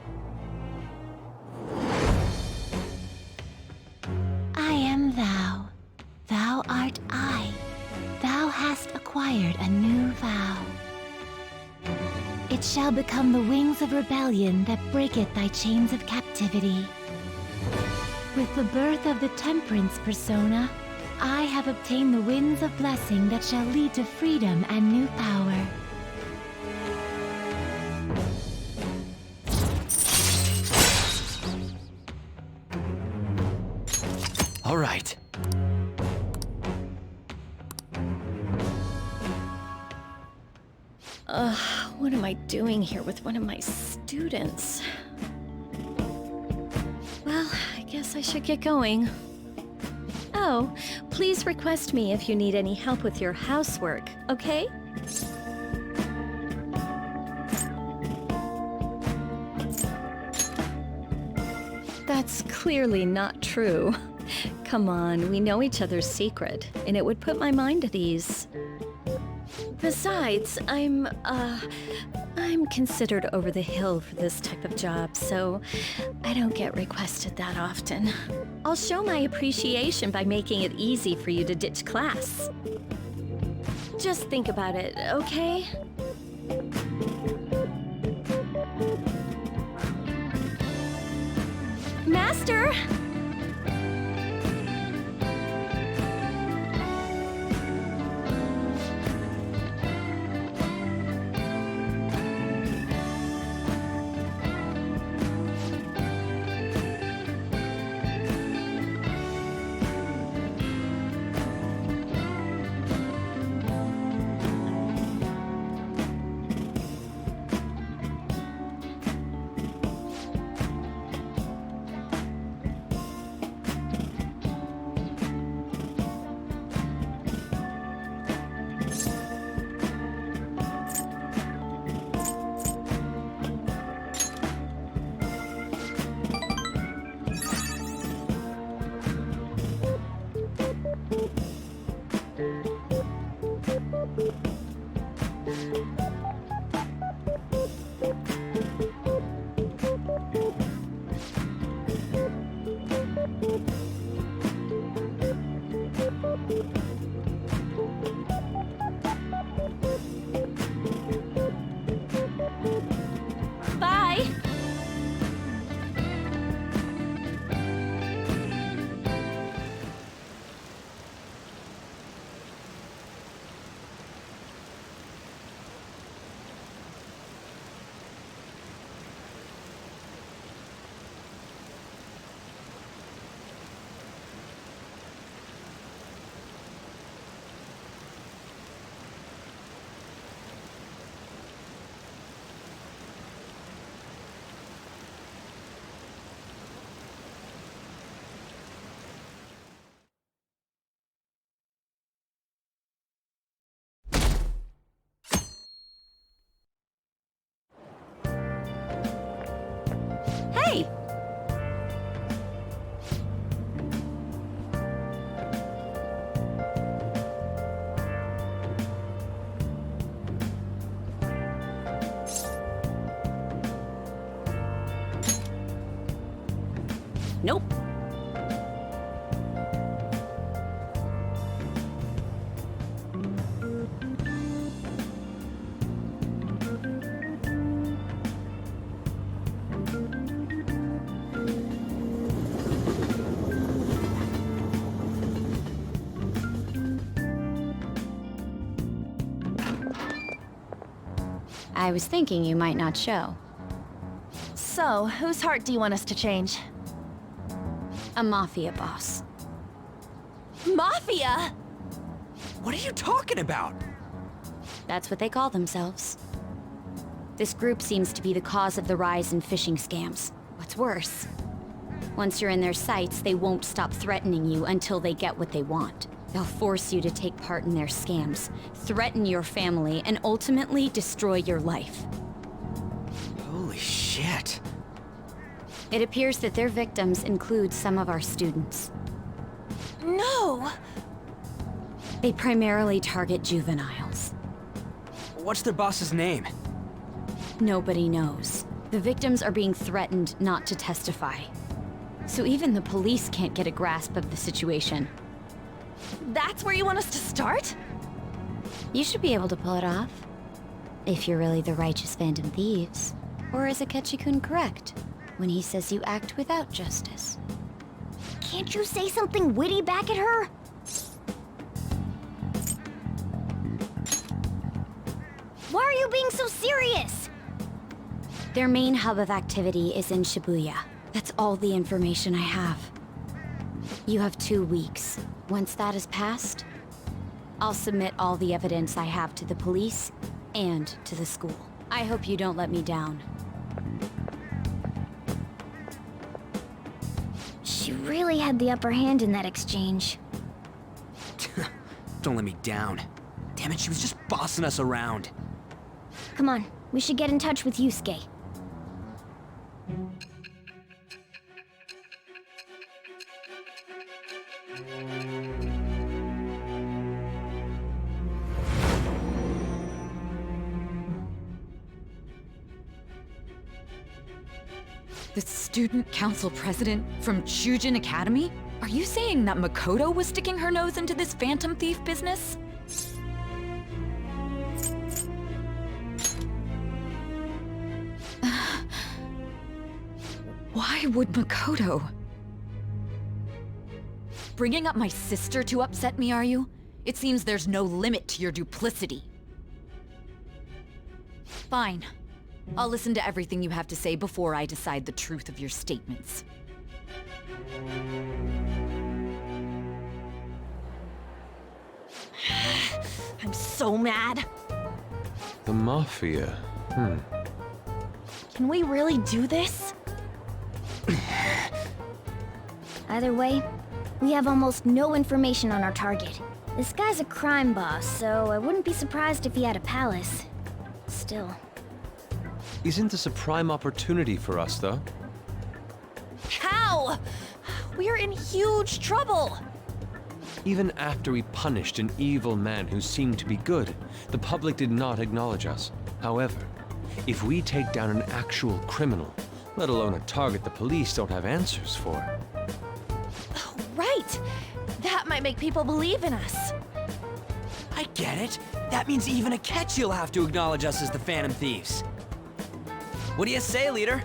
I am thou. Thou art I. Thou hast acquired a new vow. It shall become the wings of rebellion that breaketh thy chains of captivity. With the birth of the temperance persona, I have obtained the winds of blessing that shall lead to freedom and new power. All right. What am I doing here with one of my students? Well, I guess I should get going. Oh, please request me if you need any help with your housework, okay? That's clearly not true. Come on, we know each other's secret, and it would put my mind at ease. Besides, I'm considered over the hill for this type of job, so I don't get requested that often. I'll show my appreciation by making it easy for you to ditch class. Just think about it, okay? Master! Bye! I was thinking you might not show. So, whose heart do you want us to change? A mafia boss. Mafia? What are you talking about? That's what they call themselves. This group seems to be the cause of the rise in phishing scams. What's worse, once you're in their sights, they won't stop threatening you until they get what they want. They'll force you to take part in their scams, threaten your family, and ultimately destroy your life. Holy shit. It appears that their victims include some of our students. No! They primarily target juveniles. What's their boss's name? Nobody knows. The victims are being threatened not to testify. So even the police can't get a grasp of the situation. That's where you want us to start? You should be able to pull it off. If you're really the righteous Phantom Thieves. Or is Akechi-kun correct when he says you act without justice? Can't you say something witty back at her? Why are you being so serious? Their main hub of activity is in Shibuya. That's all the information I have. You have 2 weeks. Once that is passed, I'll submit all the evidence I have to the police and to the school. I hope you don't let me down. She really had the upper hand in that exchange. Don't let me down. Damn it, she was just bossing us around. Come on, we should get in touch with Yusuke. The student council president from Chujin Academy? Are you saying that Makoto was sticking her nose into this phantom thief business? Why would Makoto? Bringing up my sister to upset me, are you? It seems there's no limit to your duplicity. Fine. I'll listen to everything you have to say before I decide the truth of your statements. I'm so mad. The Mafia. Can we really do this? Either way, we have almost no information on our target. This guy's a crime boss, so I wouldn't be surprised if he had a palace. Still. Isn't this a prime opportunity for us, though? How? We're in huge trouble. Even after we punished an evil man who seemed to be good, the public did not acknowledge us. However, if we take down an actual criminal, let alone a target the police don't have answers for. Right. That might make people believe in us. I get it. That means even Akechi will have to acknowledge us as the Phantom Thieves. What do you say, leader?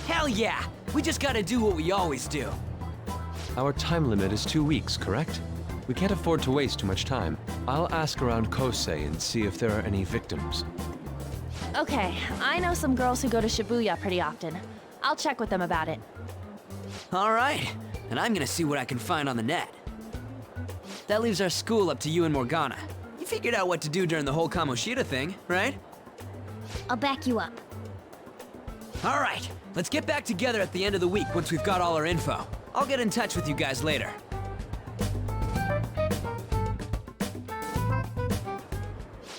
Hell yeah! We just gotta do what we always do. Our time limit is 2 weeks, correct? We can't afford to waste too much time. I'll ask around Kosei and see if there are any victims. Okay, I know some girls who go to Shibuya pretty often. I'll check with them about it. All right, and I'm gonna see what I can find on the net. That leaves our school up to you and Morgana. You figured out what to do during the whole Kamoshida thing, right? I'll back you up. All right, let's get back together at the end of the week once we've got all our info. I'll get in touch with you guys later.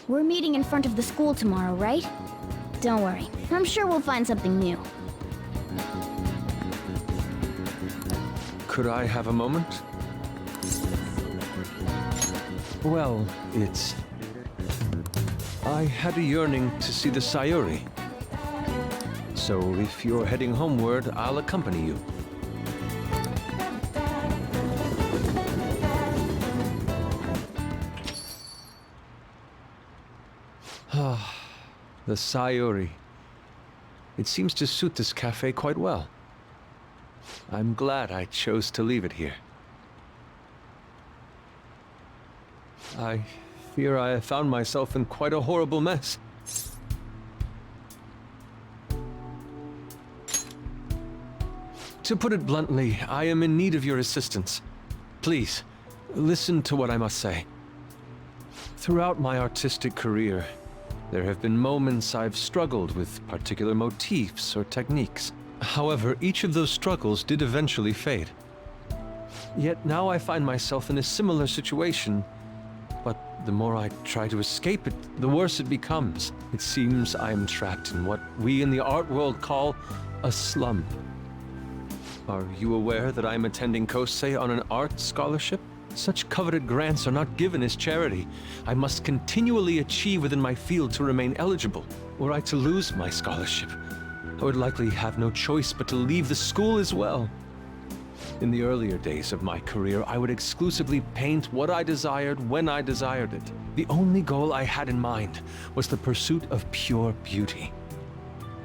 We're meeting in front of the school tomorrow, right? Don't worry, I'm sure we'll find something new. Could I have a moment? Well, I had a yearning to see the Sayuri. So if you're heading homeward, I'll accompany you. The Sayuri. It seems to suit this cafe quite well. I'm glad I chose to leave it here. I fear I have found myself in quite a horrible mess. To put it bluntly, I am in need of your assistance. Please, listen to what I must say. Throughout my artistic career, there have been moments I've struggled with particular motifs or techniques. However, each of those struggles did eventually fade. Yet now I find myself in a similar situation, but the more I try to escape it, the worse it becomes. It seems I am trapped in what we in the art world call a slump. Are you aware that I am attending Kosei on an art scholarship? Such coveted grants are not given as charity. I must continually achieve within my field to remain eligible. Were I to lose my scholarship, I would likely have no choice but to leave the school as well. In the earlier days of my career, I would exclusively paint what I desired when I desired it. The only goal I had in mind was the pursuit of pure beauty.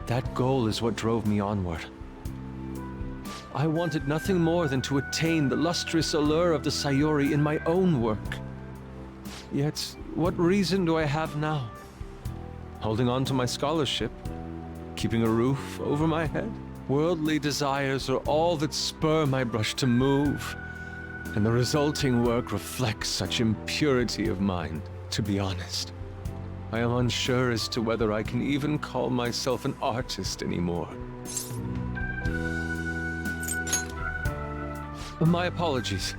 That goal is what drove me onward. I wanted nothing more than to attain the lustrous allure of the Sayuri in my own work. Yet, what reason do I have now? Holding on to my scholarship? Keeping a roof over my head? Worldly desires are all that spur my brush to move, and the resulting work reflects such impurity of mind. To be honest, I am unsure as to whether I can even call myself an artist anymore. My apologies.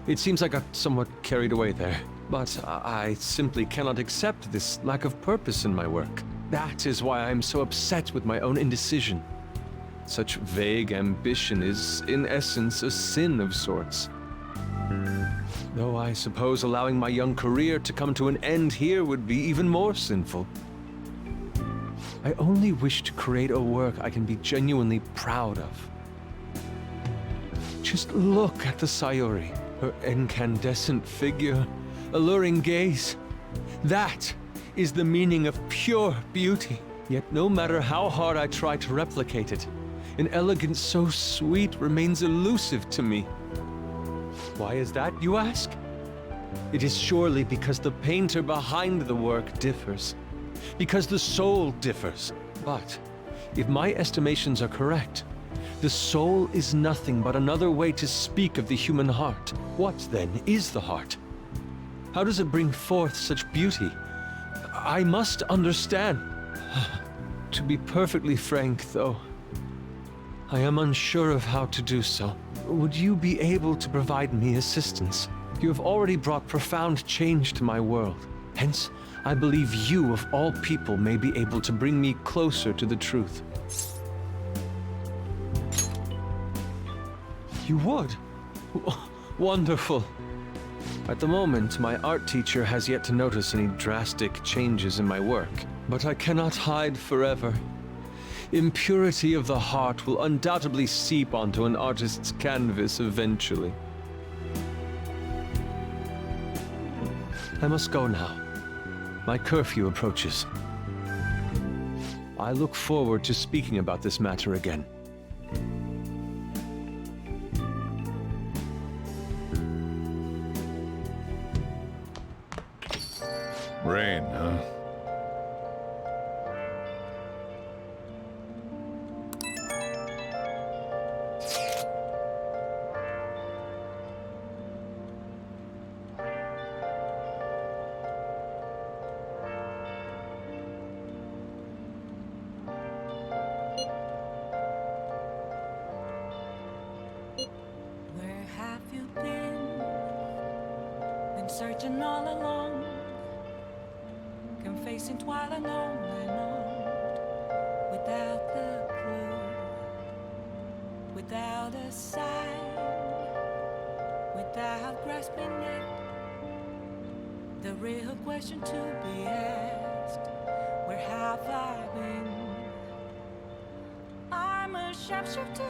It seems I got somewhat carried away there, but I simply cannot accept this lack of purpose in my work. That is why I am so upset with my own indecision. Such vague ambition is, in essence, a sin of sorts. Though I suppose allowing my young career to come to an end here would be even more sinful. I only wish to create a work I can be genuinely proud of. Just look at the Sayuri, her incandescent figure, alluring gaze. That is the meaning of pure beauty. Yet no matter how hard I try to replicate it, an elegance so sweet remains elusive to me. Why is that, you ask? It is surely because the painter behind the work differs, because the soul differs. But if my estimations are correct, the soul is nothing but another way to speak of the human heart. What, then, is the heart? How does it bring forth such beauty? I must understand. To be perfectly frank, though, I am unsure of how to do so. Would you be able to provide me assistance? You have already brought profound change to my world. Hence, I believe you, of all people, may be able to bring me closer to the truth. You would? Wonderful. At the moment, my art teacher has yet to notice any drastic changes in my work, but I cannot hide forever. Impurity of the heart will undoubtedly seep onto an artist's canvas eventually. I must go now. My curfew approaches. I look forward to speaking about this matter again. Rain, huh? Where have you been? Been searching all along, confessing while alone and on, without the clue, without a sign, without grasping it. The real question to be asked: where have I been? I'm a sharpshooter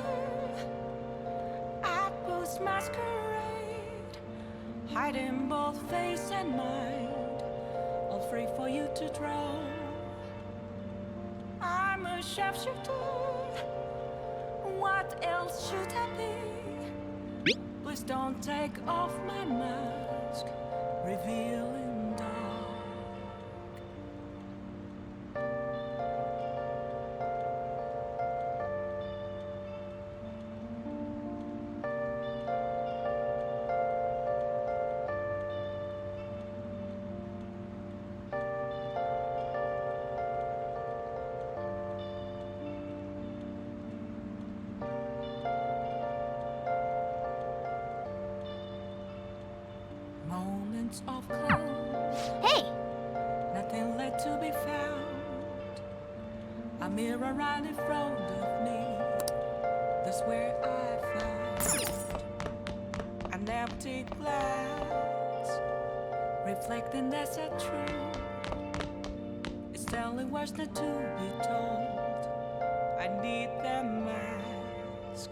at Post Masquerade, hiding both face and mind, all free for you to draw. I'm a sharpshooter, what else should I be? Please don't take off my mask revealing dark. Moments of calm. Hey! Nothing left to be found. A mirror right in front of me. That's where I found an empty glass, reflecting that's a truth. It's telling what's not to be told. I need that mask.